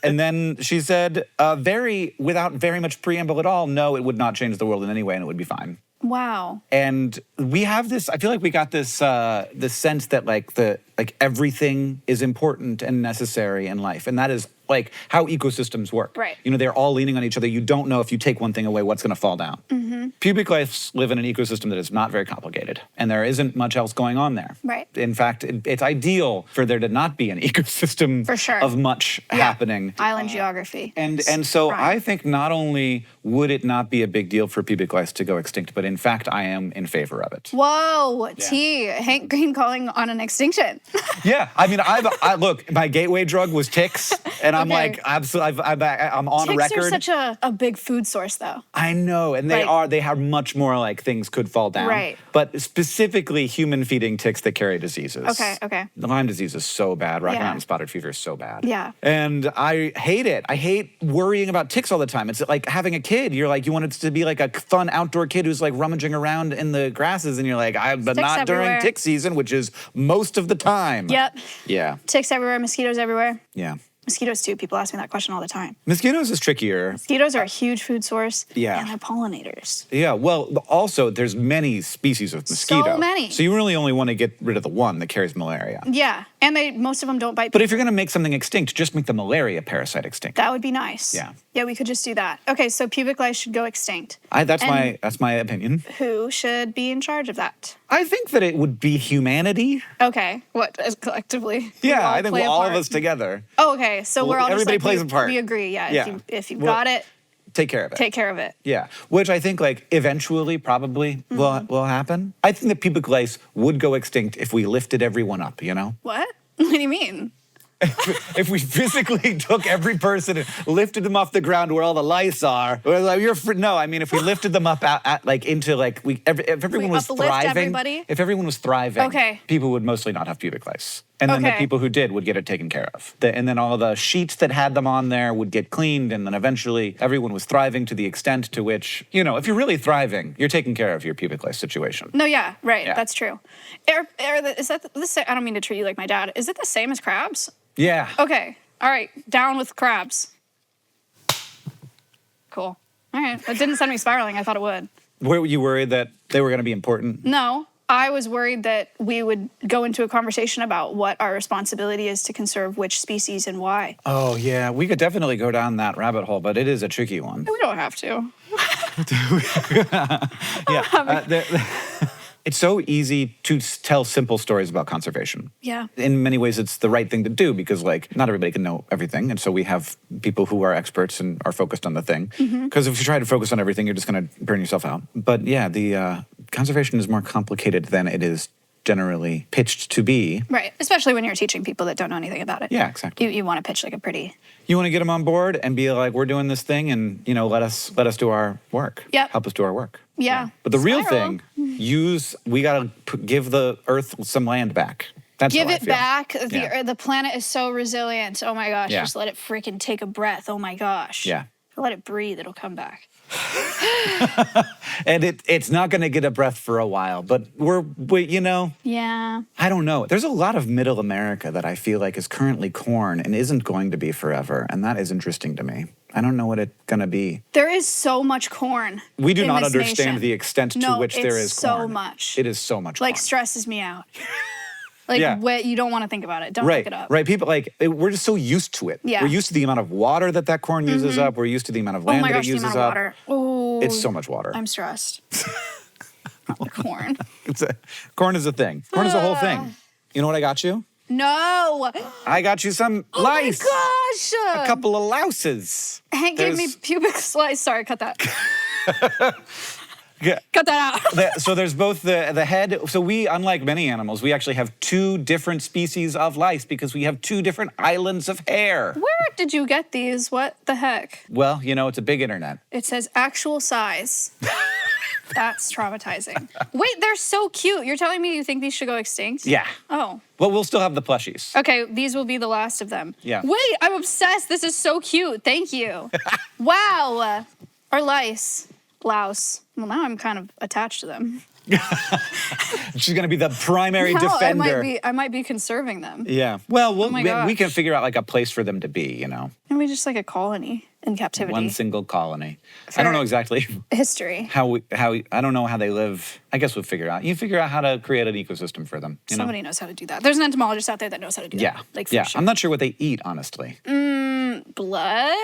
And then she said, without very much preamble at all, no, it would not change the world in any way and it would be fine. Wow. And we have this, I feel like we got this sense that like everything is important and necessary in life. And that is like how ecosystems work. Right. You know, they're all leaning on each other. You don't know if you take one thing away, what's going to fall down. Mm-hmm. Pubic lice live in an ecosystem that is not very complicated. And there isn't much else going on there. Right. In fact, it's ideal for there to not be an ecosystem For sure. of much happening. Island geography. And so Right. I think not only would it not be a big deal for pubic lice to go extinct, but in fact, I am in favor of it. Whoa, T. Hank Green calling on an extinction. Yeah, I mean, look, my gateway drug was ticks, and I'm Okay. like, absolutely, I'm on Ticks record. are such a big food source, though. I know, and they have much more like things could fall down. Right. But specifically human-feeding ticks that carry diseases. Okay. The Lyme disease is so bad. Rocky Yeah. Mountain spotted fever is so bad. Yeah. And I hate it. I hate worrying about ticks all the time. It's like having a kid. You're like, you want it to be like a fun outdoor kid who's like rummaging around in the grasses, and you're like, but Ticks not during everywhere. tick season, which is most of the time. Yep. Yeah. Ticks everywhere, mosquitoes everywhere. Yeah. Mosquitoes, too. People ask me that question all the time. Mosquitoes is trickier. Mosquitoes are a huge food source. Yeah. And they're pollinators. Yeah, well, also, there's many species of mosquito. So many. So you really only want to get rid of the one that carries malaria. Yeah. And most of them don't bite But people. if you're going to make something extinct, just make the malaria parasite extinct. That would be nice. Yeah. Yeah, we could just do that. Okay, so pubic lice should go extinct. That's my opinion. Who should be in charge of that? I think that it would be humanity. Okay. What, as collectively? We Yeah, all I think play a all of part? us together. Oh, okay. So we're all everybody just plays a part. We agree, yeah. Yeah. If you've Well, got it, Take care of it. take care of it. Yeah, which I think like eventually probably will happen. I think that pubic lice would go extinct if we lifted everyone up, you know? What? What do you mean? If we physically took every person and lifted them off the ground where all the lice are, we're like, no, I mean, if we lifted them up if everyone was uplift thriving, everybody? if everyone was thriving, Okay. people would mostly not have pubic lice. And then the Okay. people who did would get it taken care of. And then all the sheets that had them on there would get cleaned. And then eventually everyone was thriving to the extent to which, if you're really thriving, you're taking care of your pubic lice situation. No, yeah, right. Yeah. That's true. Is that the same? I don't mean to treat you like my dad. Is it the same as crabs? Yeah. Okay. All right. Down with crabs. Cool. All right. That didn't send me spiraling. I thought it would. Were you worried that they were going to be important? No. I was worried that we would go into a conversation about what our responsibility is to conserve which species and why. Oh, yeah. We could definitely go down that rabbit hole, but it is a tricky one. We don't have to. Yeah. It's so easy to tell simple stories about conservation. Yeah. In many ways, it's the right thing to do because, like, not everybody can know everything. And so we have people who are experts and are focused on the thing. Because if you try to focus on everything, you're just going to burn yourself out. But yeah, the conservation is more complicated than it is generally pitched to be. Right. Especially when you're teaching people that don't know anything about it. Yeah, exactly. You want to pitch like a pretty... You want to get them on board and be like, we're doing this thing and, you know, let us do our work. Yep. Help us do our work. Yeah. But the real Spiral. thing, we got to give the earth some land back. That's Give how I it feel. back. Yeah. The planet is so resilient. Oh my gosh. Yeah. Just let it freaking take a breath. Oh my gosh. Yeah. Let it breathe. It'll come back. And it's not going to get a breath for a while, but you know, Yeah. I don't know. There's a lot of middle America that I feel like is currently corn and isn't going to be forever. And that is interesting to me. I don't know what it's going to be. There is so much corn. We do in not this understand nation. the extent to which there is so corn. much. It is so much Like corn. stresses me out. Like Yeah. you don't want to think about it. Don't Right, look it up. right. People we're just so used to it. Yeah. We're used to the amount of water that corn uses up. We're used to the amount of Oh land my that gosh, it the uses amount of up. water. Oh, It's so much water. I'm stressed. Not the corn. Corn is a thing. Corn is a whole thing. You know what I got you? No. I got you some Oh lice. my gosh. A couple of louses. Hank gave me There's- pubic slice. Sorry, cut that. Yeah. Cut that out. So there's both the head. So we, unlike many animals, we actually have two different species of lice because we have two different islands of hair. Where did you get these? What the heck? Well, you know, it's a big internet. It says actual size. That's traumatizing. Wait, they're so cute. You're telling me you think these should go extinct? Yeah. Oh. Well, we'll still have the plushies. Okay, these will be the last of them. Yeah. Wait, I'm obsessed. This is so cute. Thank you. Wow. Or lice. Louse. Well, now I'm kind of attached to them. She's going to be the primary Now defender. I might be conserving them. Yeah. Well, my we can gosh. figure out like a place for them to be, you know. And we just like a colony in captivity. One single colony. I don't know exactly History. I don't know how they live. I guess we'll figure it out. You figure out how to create an ecosystem for them. You know? Somebody knows how to do that. There's an entomologist out there that knows how to do Yeah. that. Like for yeah. sure. I'm not sure what they eat, honestly. Blood?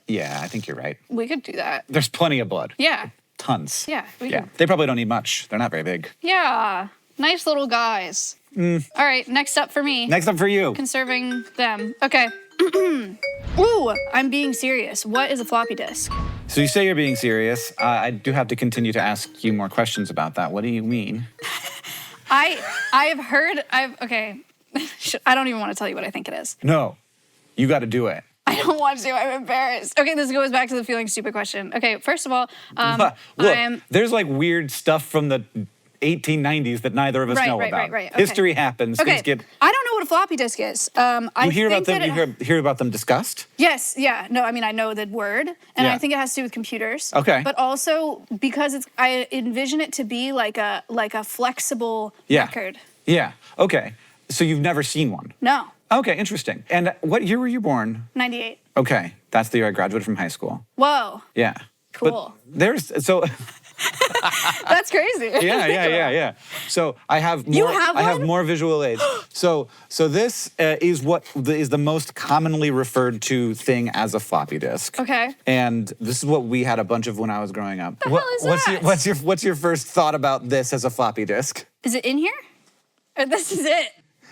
Yeah, I think you're right. We could do that. There's plenty of blood. Yeah. Tons. Yeah, we Yeah. can. They probably don't eat much. They're not very big. Yeah. Nice little guys. All right, next up for me. Next up for you. Conserving them. Okay. Ooh, I'm being serious. What is a floppy disk? So you say you're being serious. I do have to continue to ask you more questions about that. What do you mean? I have heard, okay. I don't even want to tell you what I think it is. No. You got to do it. I don't want to. I'm embarrassed. Okay, this goes back to the feeling stupid question. Okay, first of all, Look, I'm... there's like weird stuff from the 1890s that neither of us know about. Right. Okay. History happens. Okay, Things get. I don't know what a floppy disk is. You hear about them. Hear about them discussed. Yes, yeah. No, I mean, I know the word, and Yeah. I think it has to do with computers. Okay. But also because I envision it to be like a flexible record. Yeah. Okay. So you've never seen one. No, Okay. Interesting. And what year were you born? 98. Okay. That's the year I graduated from high school. Whoa, Yeah. Cool. But there's so. that's crazy. Yeah. So I have more. You have I have one? more visual aids. So this is what is the most commonly referred to thing as a floppy disk. Okay. And this is what we had a bunch of when I was growing up. The hell is What's your first thought about this as a floppy disk? Is it in here? Or this is it.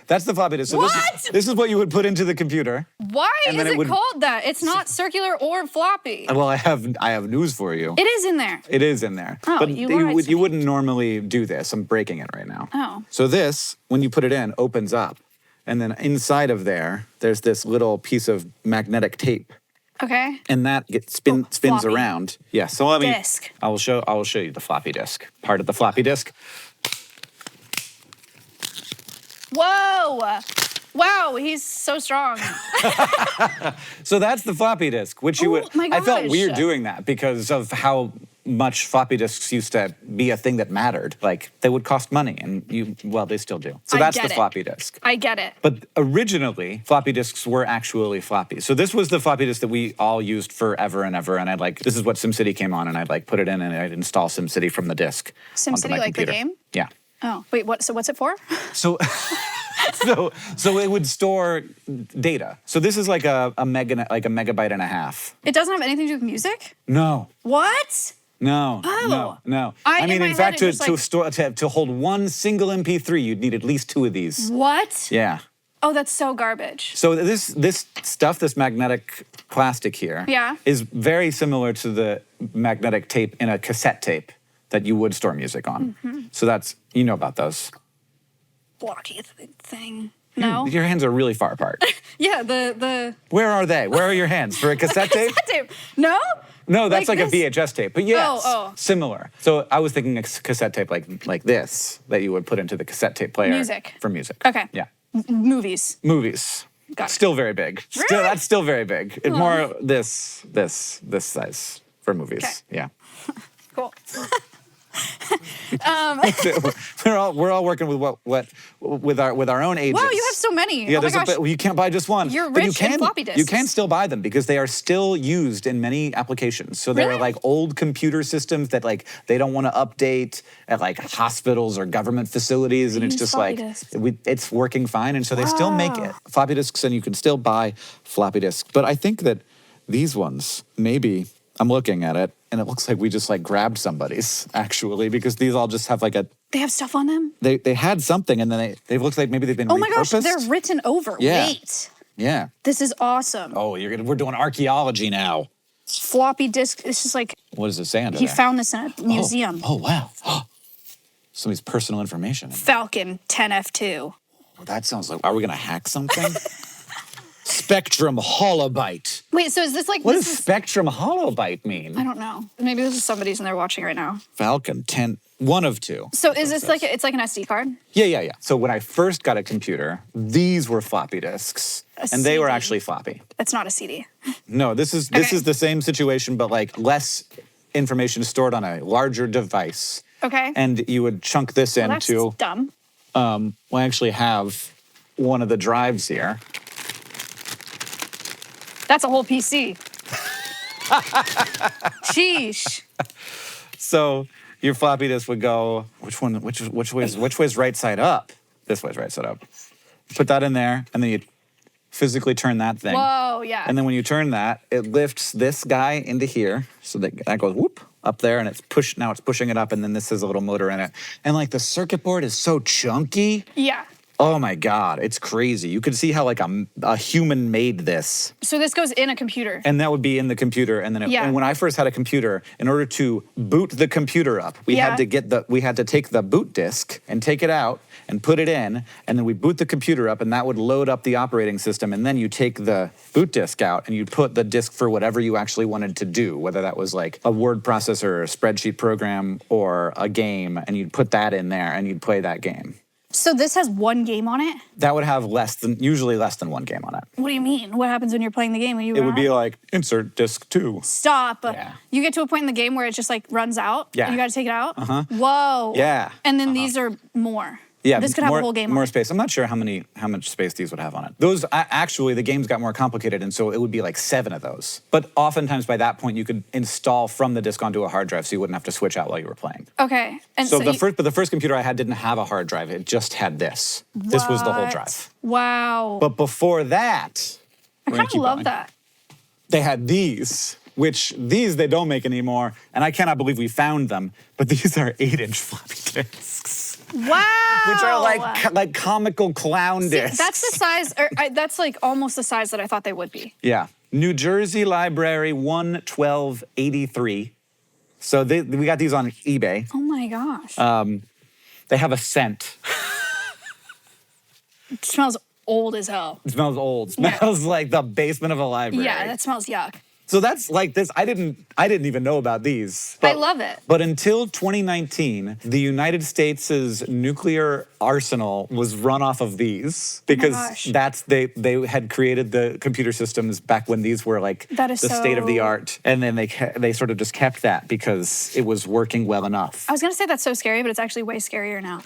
That's the floppy disk. So What? This is what you would put into the computer. Why And is then it it would- called that? It's not circular or floppy. Well, I have news for you. It is in there. It is in there. Oh, but you lied to you me. wouldn't normally do this. I'm breaking it right now. Oh. So this, when you put it in, opens up. And then inside of there's this little piece of magnetic tape. Okay. And that spins floppy. around. Yeah. So let me. Disk. I will show you the floppy disk. Part of the floppy disk. Whoa. Wow, he's so strong. So that's the floppy disk, which you Oh would. my I felt gosh. weird doing that because of how much floppy disks used to be a thing that mattered. Like they would cost money, and they still do. So I that's get the it. floppy disk. I get it. But originally, floppy disks were actually floppy. So this was the floppy disk that we all used forever and ever. And this is what SimCity came on, and I'd put it in, and I'd install SimCity from the disk. onto SimCity, my like the computer. game? Yeah. Oh, wait, what? So what's it for? So, so it would store data. So this is like a megabyte and a half. It doesn't have anything to do with music? No. What? No, no. In mean, my in head, fact, it was like- to hold one single MP3, you'd need at least 2 of these. What? Yeah. Oh, that's so garbage. So this stuff, this magnetic plastic here, Yeah. is very similar to the magnetic tape in a cassette tape that you would store music on. So that's, you know about those. Blocky thing. No. Your hands are really far apart. Yeah, the Where are they? Where are your hands? For a cassette tape? cassette tape. No? No, that's like a this? VHS tape. But yes, Oh. similar. So I was thinking a cassette tape like this that you would put into the cassette tape player. Music. For music. Okay. Yeah. Movies. Movies. Got it. Still very big. Really? That's still very big. It's more this size for movies. Okay. Yeah. Cool. we're all working with our own agents. Wow, you have so many. Yeah, oh my there's gosh. you can't buy just one. You're But rich in floppy disks. You can still buy them because they are still used in many applications. So they're Really? like old computer systems that like they don't want to update at like hospitals or government facilities, and it's use just floppy like disks. it's working fine, and so they still make it floppy disks, and you can still buy floppy disks. But I think that these ones maybe. I'm looking at it, and it looks like we just like grabbed somebody's actually, because these all just have like a. They have stuff on them? They had something, and then they look like maybe they've been. Oh my gosh, repurposed. they're written over. Yeah. Wait. Yeah. This is awesome. Oh, we're doing archaeology now. Floppy disk. This is like What does it say under he there? found this in a museum. Oh wow. Somebody's personal information. Falcon 10F2. That sounds like. Are we gonna hack something? Spectrum holobyte. Wait, so is this like What this does is Spectrum holobyte mean? I don't know. Maybe this is somebody's and they're watching right now. Falcon 10. One of two. So is this like it's like an SD card? Yeah. So when I first got a computer, these were floppy disks, and they were CD. actually floppy. It's not a CD. No, this is Okay. the same situation, but like less information stored on a larger device. Okay. And you would chunk this Well, that's into. dumb. We actually have one of the drives here. That's a whole PC. Sheesh. So your floppy disk would go. Which way's right side up? This way's right side up. Put that in there, and then you physically turn that thing. Whoa, yeah. And then when you turn that, it lifts this guy into here, so that goes whoop up there, and now it's pushing it up, and then this has a little motor in it. And like the circuit board is so chunky. Yeah. Oh my God, it's crazy. You could see how like a human made this. So this goes in a computer. And that would be in the computer. And then Yeah. and when I first had a computer, in order to boot the computer up, we Yeah. had to take the boot disk and take it out and put it in, and then we boot the computer up, and that would load up the operating system. And then you take the boot disk out and you put the disk for whatever you actually wanted to do, whether that was like a word processor, or a spreadsheet program, or a game, and you'd put that in there and you'd play that game. So this has one game on it? That would have usually less than one game on it. What do you mean? What happens when you're playing the game? When you It run would be out? like insert disk 2. Stop. Yeah. You get to a point in the game where it just like runs out. Yeah. And you got to take it out. Whoa. Yeah. And then these are more. Yeah, This could have more, a whole game. more on it. space. I'm not sure how much space these would have on it. Those actually, the games got more complicated, and so it would be like 7 of those. But oftentimes by that point, you could install from the disk onto a hard drive, so you wouldn't have to switch out while you were playing. Okay. And So, you- the first computer I had didn't have a hard drive; it just had this. This was the whole What? drive. Wow. But before that, I kind of love that. They had these. These they don't make anymore, and I cannot believe we found them. But these are 8-inch floppy disks. Wow. Which are like comical clown See, discs. that's the size, that's like almost the size that I thought they would be. Yeah. New Jersey Library 11283. So we got these on eBay. Oh my gosh. They have a scent. It smells old as hell. It smells old. Yeah. Smells like the basement of a library. Yeah, that smells yuck. So that's like this. I didn't even know about these. I love it. But until 2019, the United States' nuclear arsenal was run off of these because gosh. they had created the computer systems back when these were like That is the state of the so- art, and then they sort of just kept that because it was working well enough. I was gonna say that's so scary, but it's actually way scarier now.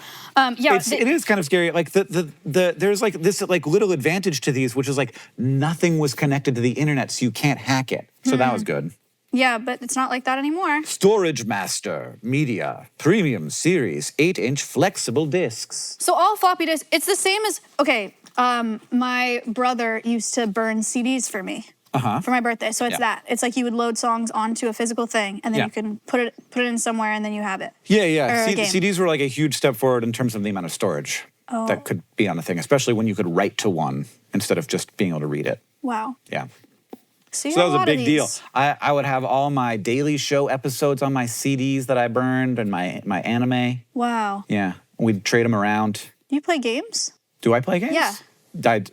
Yeah, It is kind of scary. Like there's like this like little advantage to these, which is like nothing was connected to the internet, so you can't hack it. So that was good. yeah, but it's not like that anymore. Storage Master Media Premium Series 8-inch flexible discs. So all floppy disks, it's the same as okay. My brother used to burn CDs for me. for my birthday. So it's that. It's like you would load songs onto a physical thing, and then you can put it in somewhere, and then you have it. Yeah. CDs were like a huge step forward in terms of the amount of storage that could be on a thing, especially when you could write to one instead of just being able to read it. Wow. Yeah. So that was a big deal. I would have all my Daily Show episodes on my CDs that I burned and my anime. Wow. Yeah. We'd trade them around. Do you play games? Do I play games? Yeah.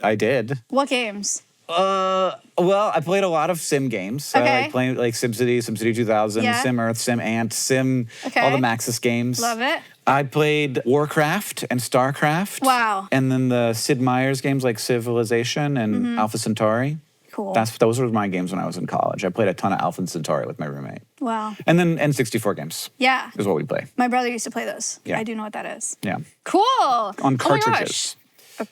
I did. What games? Well, I played a lot of sim games. Okay. I like playing like SimCity, SimCity 2000, Sim Earth, Sim Ant, all the Maxis games. Love it. I played Warcraft and StarCraft. Wow. And then the Sid Meier's games like Civilization and Alpha Centauri. Cool. Those were my games when I was in college. I played a ton of Alpha Centauri with my roommate. Wow. And then N64 games. Yeah. Is what we play. My brother used to play those. Yeah. I do know what that is. Yeah. Cool. On cartridges.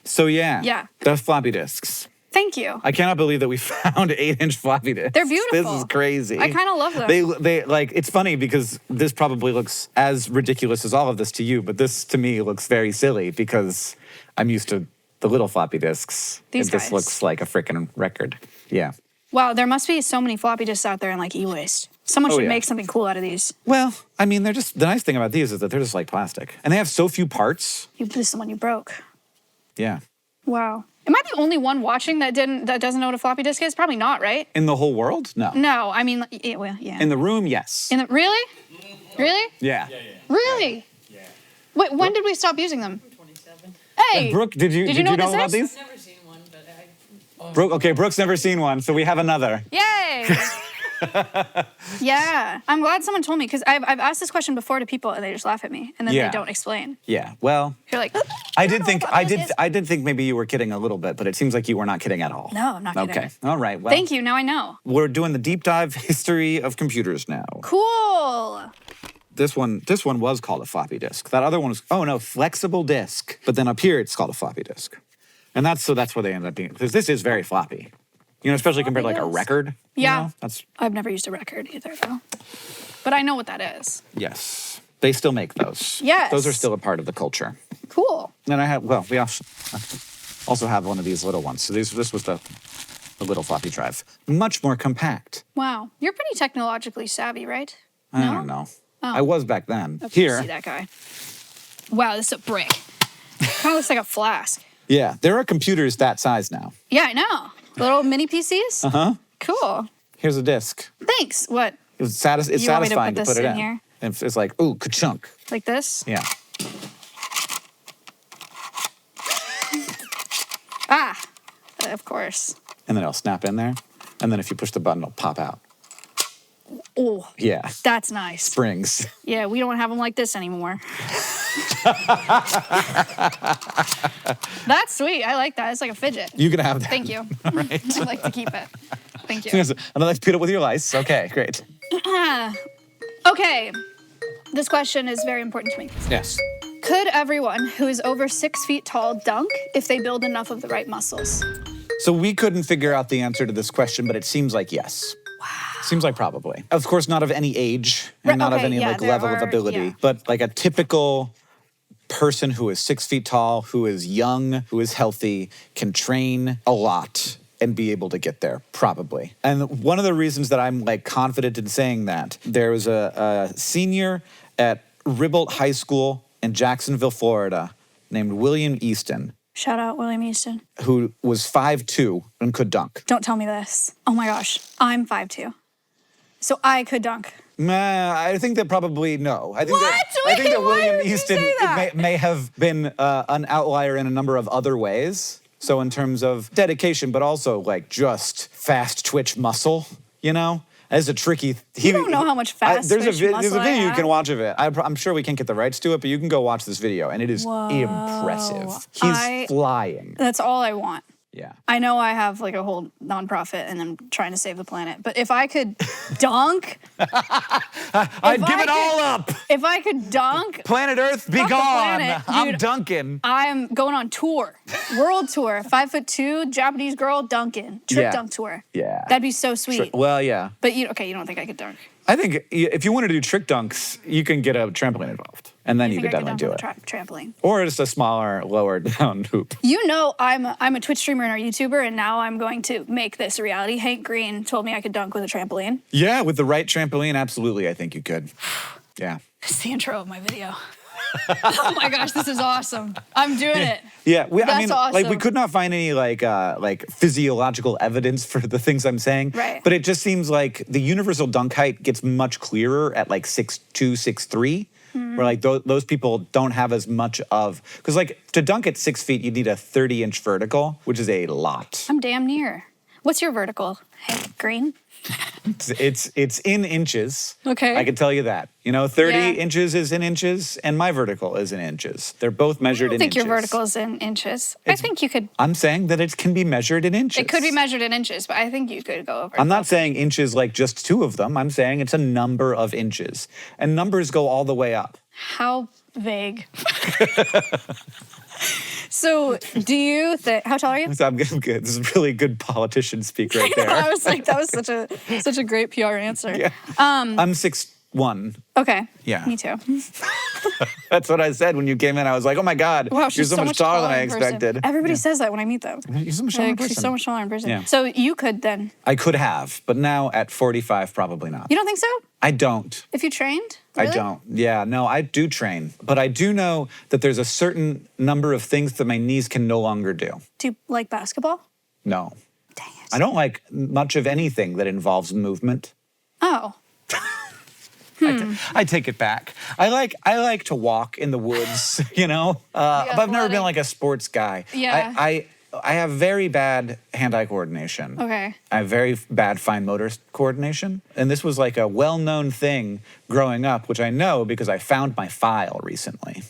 So Yeah. The floppy disks. Thank you. I cannot believe that we found 8-inch floppy disks. They're beautiful. This is crazy. I kind of love them. They like, it's funny because this probably looks as ridiculous as all of this to you, but this to me looks very silly because I'm used to the little floppy disks. These This guys. looks like a freaking record. Yeah. Wow, there must be so many floppy disks out there in like e-waste. Someone should make something cool out of these. Well, I mean, the nice thing about these is that they're just like plastic. And they have so few parts. This is the one you broke. Yeah. Wow. Am I the only one watching that doesn't know what a floppy disk is? Probably not, right? In the whole world? No. No, I mean, yeah. In the room, yes. Really? Really? Yeah. Really? Yeah. Wait, when did we stop using them? 27. Hey! Brooke, did you know what about this is? these? I've never seen one, but Brooke's never seen one, so we have another. Yay! Yeah, I'm glad someone told me because I've asked this question before to people and they just laugh at me and then they don't explain. Yeah. Well, You're like, I did think maybe you were kidding a little bit, but it seems like you were not kidding at all. No, I'm not kidding. Okay. All right. Well, Thank you. Now I know. We're doing the deep dive history of computers now. Cool. This one was called a floppy disk. That other one was flexible disk. But then up here it's called a floppy disk. And that's where they end up being, because this is very floppy. You know, especially compared to like a record. Yeah. You know? I've never used a record either though. But I know what that is. Yes. They still make those. Yes. Those are still a part of the culture. Cool. And we also have one of these little ones. So this was the little floppy drive. Much more compact. Wow. You're pretty technologically savvy, right? I don't know. Oh. I was back then. Okay, Here. See that guy. Wow, this is a brick. Kind of looks like a flask. Yeah, there are computers that size now. Yeah, I know. Little mini PCs? Uh-huh. Cool. Here's a disc. Thanks. What? It's You want me to satisfying put to put this it in in. here? And it's like, ooh, ka-chunk. Like this? Yeah. Ah, of course. And then it'll snap in there. And then if you push the button, it'll pop out. Oh, Yeah. that's nice. Springs. Yeah, we don't have them like this anymore. That's sweet. I like that. It's like a fidget. You can have that. Thank you. Right. I'd like to keep it. Thank you. And I'd like to put it with your lice. Okay, great. Okay. This question is very important to me. Yes. Could everyone who is over 6 feet tall dunk if they build enough of the right muscles? So we couldn't figure out the answer to this question, but it seems like yes. Wow. Seems like probably. Of course, not of any age and Right, not of okay, any yeah, like there level of are- ability, yeah. but like a typical person who is 6 feet tall, who is young, who is healthy, can train a lot and be able to get there, probably. And one of the reasons that I'm like confident in saying that, there was a senior at Ribble High School in Jacksonville, Florida, named William Easton, Shout out William Easton. who was 5'2" and could dunk. Don't tell me this. Oh my gosh. I'm 5'2". So I could dunk. I think that probably no. I think What? that I think Wait, that why William did you Easton say that? may have been an outlier in a number of other ways. So in terms of dedication, but also like just fast twitch muscle, you know, as a tricky. You don't know how much fast There's twitch a muscle I video you have. can watch of it. I'm sure we can't get the rights to it, but you can go watch this video, and it is Whoa. impressive. He's flying. That's all I want. Yeah. I know I have like a whole nonprofit and I'm trying to save the planet, but if I could dunk, I'd give it all up. if I could dunk, Planet Earth, be Fuck the gone. planet, I'm dude. dunking. I'm going on tour, world tour, 5'2", Japanese girl dunking, Yeah. dunk tour. Yeah. That'd be so sweet. Well, yeah. But you don't think I could dunk? I think if you want to do trick dunks, you can get a trampoline involved. And then You you think could I could definitely dunk do it. on a trampoline? Or just a smaller, lower down hoop. You know, I'm a Twitch streamer and a YouTuber, and now I'm going to make this a reality. Hank Green told me I could dunk with a trampoline. Yeah, with the right trampoline, absolutely, I think you could. Yeah. It's the intro of my video. Oh my gosh, this is awesome. I'm doing it. Yeah, I That's mean, like we awesome. could not find any like physiological evidence for the things I'm saying. Right. But it just seems like the universal dunk height gets much clearer at like 6'2", 6'3", where like those people don't have as much of, because like to dunk at 6 feet, you need a 30-inch vertical, which is a lot. I'm damn near. What's your vertical, Hank Green? It's in inches. Okay. I can tell you that. You know, 30 Yeah. inches is in inches, and my vertical is in inches. They're both measured I in don't think inches. your vertical is in inches. I think you could. I'm saying that it can be measured in inches. It could be measured in inches, but I think you could go over. I'm not saying inches like just two of them. I'm saying it's a number of inches. And numbers go all the way up. How vague. So, do you think? How tall are you? So I'm good. This is really good politician speak right there. I was like, that was such a great PR answer. Yeah. I'm 6'1". Okay. Yeah. Me too. That's what I said when you came in. I was like, oh my God, Wow, you're she's so much taller than I in person. expected. Everybody says that when I meet them. You're so much taller in Like, person. she's so much taller in person. Yeah. So you could then. I could have, but now at 45, probably not. You don't think so? I don't. If you trained? I Really? don't. Yeah, no, I do train. But I do know that there's a certain number of things that my knees can no longer do. Do you like basketball? No. Dang it. I don't like much of anything that involves movement. Oh. I take it back. I like to walk in the woods, you know? But I've never been athletic. like a sports guy. Yeah. I have very bad hand-eye coordination. Okay. I have very bad fine motor coordination. And this was like a well-known thing growing up, which I know because I found my file recently.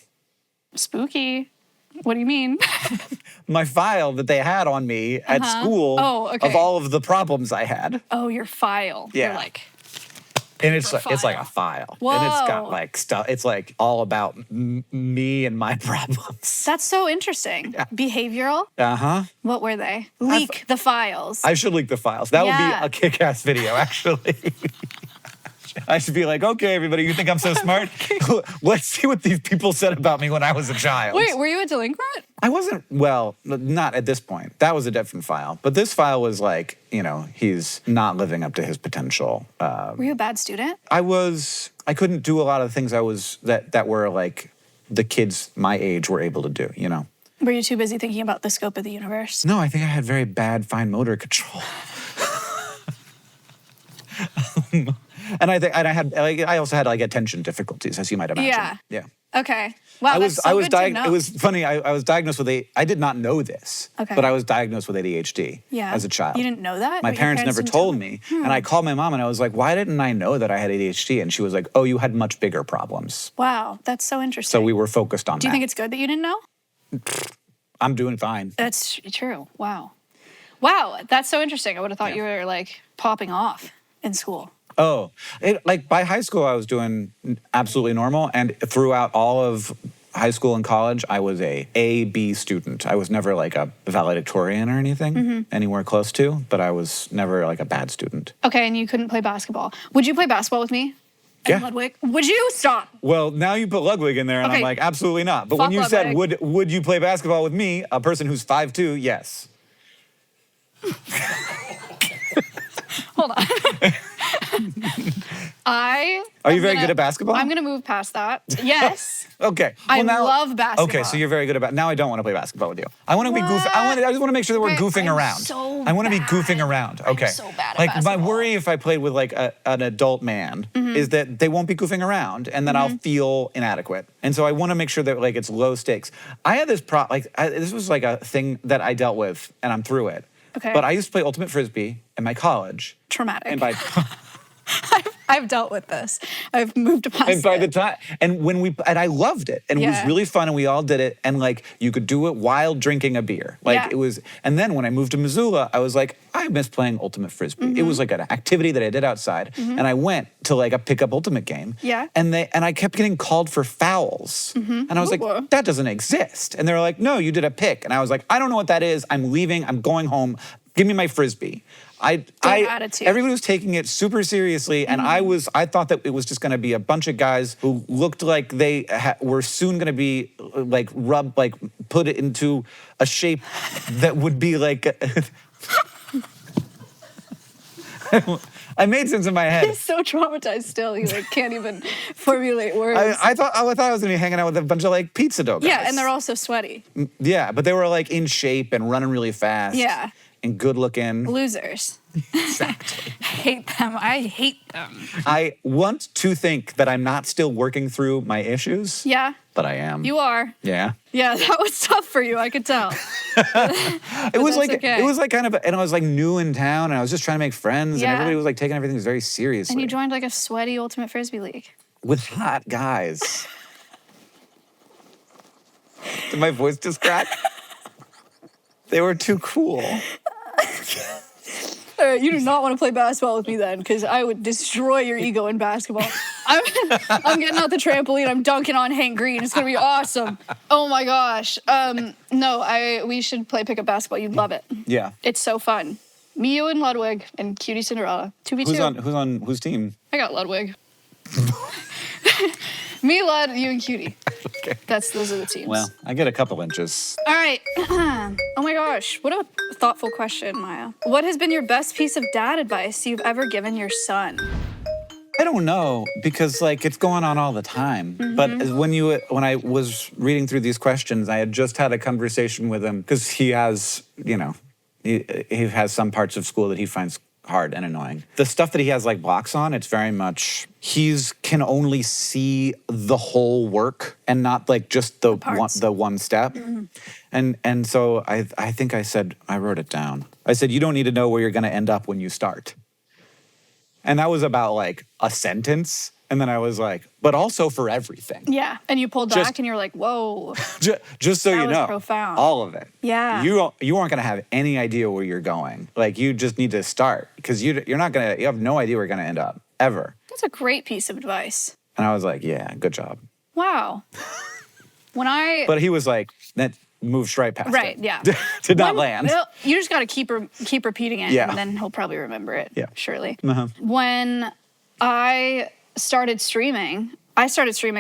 Spooky. What do you mean? My file that they had on me at school Oh, okay. of all of the problems I had. Oh, your file. Yeah. You're like, And it's Paper like a file. file. And it's got Whoa. like stuff. It's like all about me and my problems. that's so interesting. Behavioral? Uh-huh. What were they? Leak the files. I should leak the files. That Yeah. would be a kick-ass video, actually. I should be like, okay, everybody, you think I'm so smart? Let's see what these people said about me when I was a child. Wait, were you a delinquent? I wasn't, well, not at this point. That was a different file. But this file was like, you know, he's not living up to his potential. Were you a bad student? I couldn't do a lot of things that were like the kids my age were able to do, you know? Were you too busy thinking about the scope of the universe? No, I think I had very bad fine motor control. And I also had like attention difficulties, as you might imagine. Yeah. Yeah. Okay. Wow, that's so good to know. It was funny. I was diagnosed with I did not know this, Okay. but I was diagnosed with ADHD Yeah. as a child. You didn't know that? My But your parents never didn't told tell me, and I called my mom and I was like, "Why didn't I know that I had ADHD?" And she was like, "Oh, you had much bigger problems." Wow, that's so interesting. So we were focused on Do you that. think it's good that you didn't know? I'm doing fine. That's true. Wow. Wow, that's so interesting. I would have thought you were like popping off in school. Oh, like by high school, I was doing absolutely normal, and throughout all of high school and college, I was a B student. I was never like a valedictorian or anything, anywhere close to, but I was never like a bad student. Okay, and you couldn't play basketball. Would you play basketball with me? Yeah. In Ludwig? Would you? Stop. Well, now you put Ludwig in there, and I'm Okay. like, absolutely not. But Fuck when you said, Ludwig. would you play basketball with me, a person who's 5'2", yes. Hold on. Are you very good at basketball? I'm gonna move past that. Yes. Okay. I love basketball. Okay, so you're very good at. Now I don't want to play basketball with you. I want to be goofy. I just want to make sure that we're Okay, goofing I'm around. so I want to be bad. goofing around. Okay. so bad at like my basketball. worry if I played with like an adult man is that they won't be goofing around, and then I'll feel inadequate. And so I want to make sure that like it's low stakes. I had this this was like a thing that I dealt with, and I'm through it. Okay. But I used to play ultimate frisbee in my college, Traumatic. and by I've dealt with this. I've moved past And by it. the time, and I loved it, and it was Yeah. really fun, and we all did it, and like you could do it while drinking a beer, like Yeah. it was. And then when I moved to Missoula, I was like, I miss playing ultimate frisbee. It was like an activity that I did outside, and I went to like a pickup ultimate game, Yeah. and I kept getting called for fouls, and I was Ooh. like, that doesn't exist, and they were like, no, you did a pick, and I was like, I don't know what that is. I'm leaving. I'm going home. Give me my Frisbee. attitude. Everybody was taking it super seriously, and I thought that it was just going to be a bunch of guys who looked like they were soon going to be like put it into a shape that would be like. I made sense in my head. He's so traumatized still. He like can't even formulate words. I thought I was gonna be hanging out with a bunch of like pizza dough guys. Yeah, and they're all so sweaty. Yeah, but they were like in shape and running really fast. Yeah. And good looking. Losers. Exactly. Hate them. I hate them. I want to think that I'm not still working through my issues. Yeah. But I am. You are. Yeah. Yeah, that was tough for you. I could tell. It was like okay. it was like kind of, and I was like new in town, and I was just trying to make friends, Yeah. and everybody was like taking everything very seriously. And you joined like a sweaty ultimate frisbee league. With hot guys. Did my voice just crack? They were too cool. All right, you do not want to play basketball with me then, because I would destroy your ego in basketball. I'm getting out the trampoline. I'm dunking on Hank Green. It's gonna be awesome. Oh my gosh. No, we should play pickup basketball. You'd love it. Yeah. It's so fun. Me, you, and Ludwig, and Cutie Cinderella. 2v2. Who's on whose team? I got Ludwig. Me, Lud, you, and Cutie. Okay. Those are the teams. Well, I get a couple inches. All right. Oh my gosh. What a thoughtful question, Maya. What has been your best piece of dad advice you've ever given your son? I don't know, because like it's going on all the time. But when I was reading through these questions, I had just had a conversation with him because he has, he has some parts of school that he finds hard and annoying. The stuff that he has like blocks on, it's very much can only see the whole work and not like just the one step. And so I think I wrote it down. I said, you don't need to know where you're going to end up when you start. And that was about like a sentence. And then I was like, but also for everything. Yeah. And you pulled back and you're like, whoa. Just so you know, profound. all of it. Yeah. You aren't going to have any idea where you're going. Like you just need to start because you have no idea where you're going to end up ever. That's a great piece of advice. And I was like, yeah, good job. Wow. But he was like, that moved right past it. Right, yeah. Did not land. You just got to keep repeating it, Yeah. and then he'll probably remember it, surely. Uh-huh. When I started streaming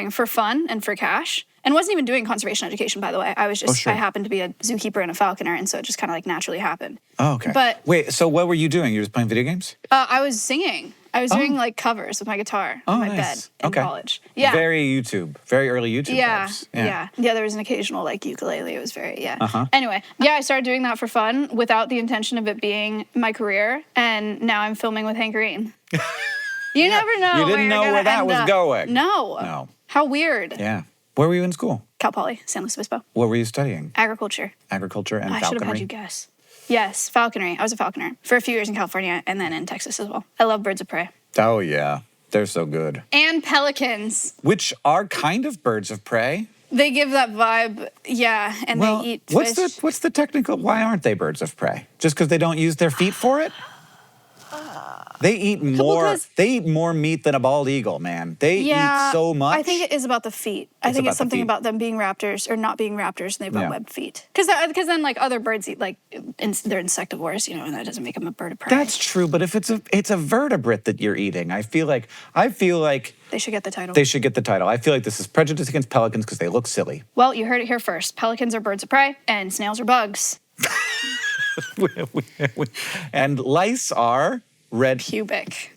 for fun and for cash, and wasn't even doing conservation education, by the way. I was just, I happened to be a zookeeper and a falconer, and so it just kind of like naturally happened. Oh, okay. But wait, so what were you doing? You were just playing video games? I was singing. I was doing like covers with my guitar in my bed in college. Yeah. Very early YouTube. Yeah, vibes. yeah. There was an occasional like ukulele. It was very, Uh-huh. Anyway, I started doing that for fun without the intention of it being my career. And now I'm filming with Hank Green. You never know. You didn't know where that was going. No. How weird. Yeah. Where were you in school? Cal Poly, San Luis Obispo. What were you studying? Agriculture. Agriculture and I falconry? should have had you guess. Yes, falconry. I was a falconer for a few years in California and then in Texas as well. I love birds of prey. Oh, yeah. They're so good. And pelicans. Which are kind of birds of prey. They give that vibe, yeah, and they eat fish. What's the technical, why aren't they birds of prey? Just because they don't use their feet for it? They eat more meat than a bald eagle, man. They eat so much. I think it is about the feet. I think it's something about them being raptors or not being raptors, and they've got webbed feet. Because then like other birds eat like they're insectivores, and that doesn't make them a bird of prey. That's true, but if it's a vertebrate that you're eating, I feel like they should get the title. They should get the title. I feel like this is prejudice against pelicans because they look silly. Well, you heard it here first. Pelicans are birds of prey, and snails are bugs. And lice are red. Pubic.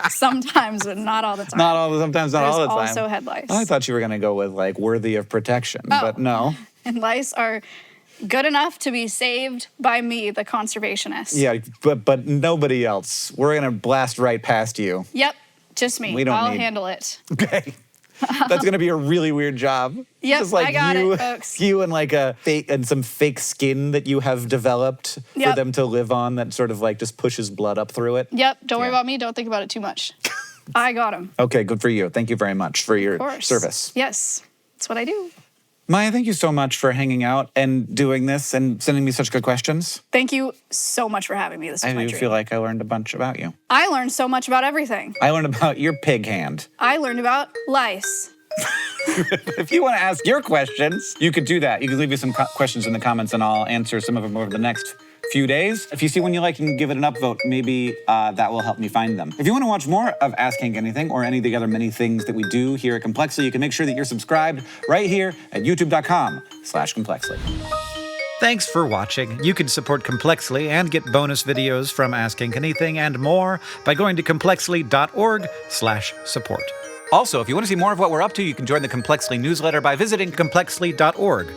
Sometimes, but not all the time. Sometimes not all the time. There's also head lice. I thought you were going to go with like worthy of protection, but no. And lice are good enough to be saved by me, the conservationist. Yeah, but nobody else. We're going to blast right past you. Yep, just me. I'll handle it. Okay. That's going to be a really weird job. Yep, just like I got it, folks. You and like some fake skin that you have developed for them to live on that sort of like just pushes blood up through it. Yep, don't worry about me. Don't think about it too much. I got him. Okay, good for you. Thank you very much for your service. Yes, that's what I do. Maya, thank you so much for hanging out and doing this and sending me such good questions. Thank you so much for having me. This was my dream. Feel like I learned a bunch about you. I learned so much about everything. I learned about your pig hand. I learned about lice. If you want to ask your questions, you could do that. You can leave me some questions in the comments and I'll answer some of them over the next few days. If you see one you like, you can give it an upvote. Maybe that will help me find them. If you want to watch more of Ask Hank Anything or any of the other many things that we do here at Complexly, you can make sure that you're subscribed right here at youtube.com/Complexly. Thanks for watching. You can support Complexly and get bonus videos from Ask Hank Anything and more by going to complexly.org/support. Also, if you want to see more of what we're up to, you can join the Complexly newsletter by visiting complexly.org.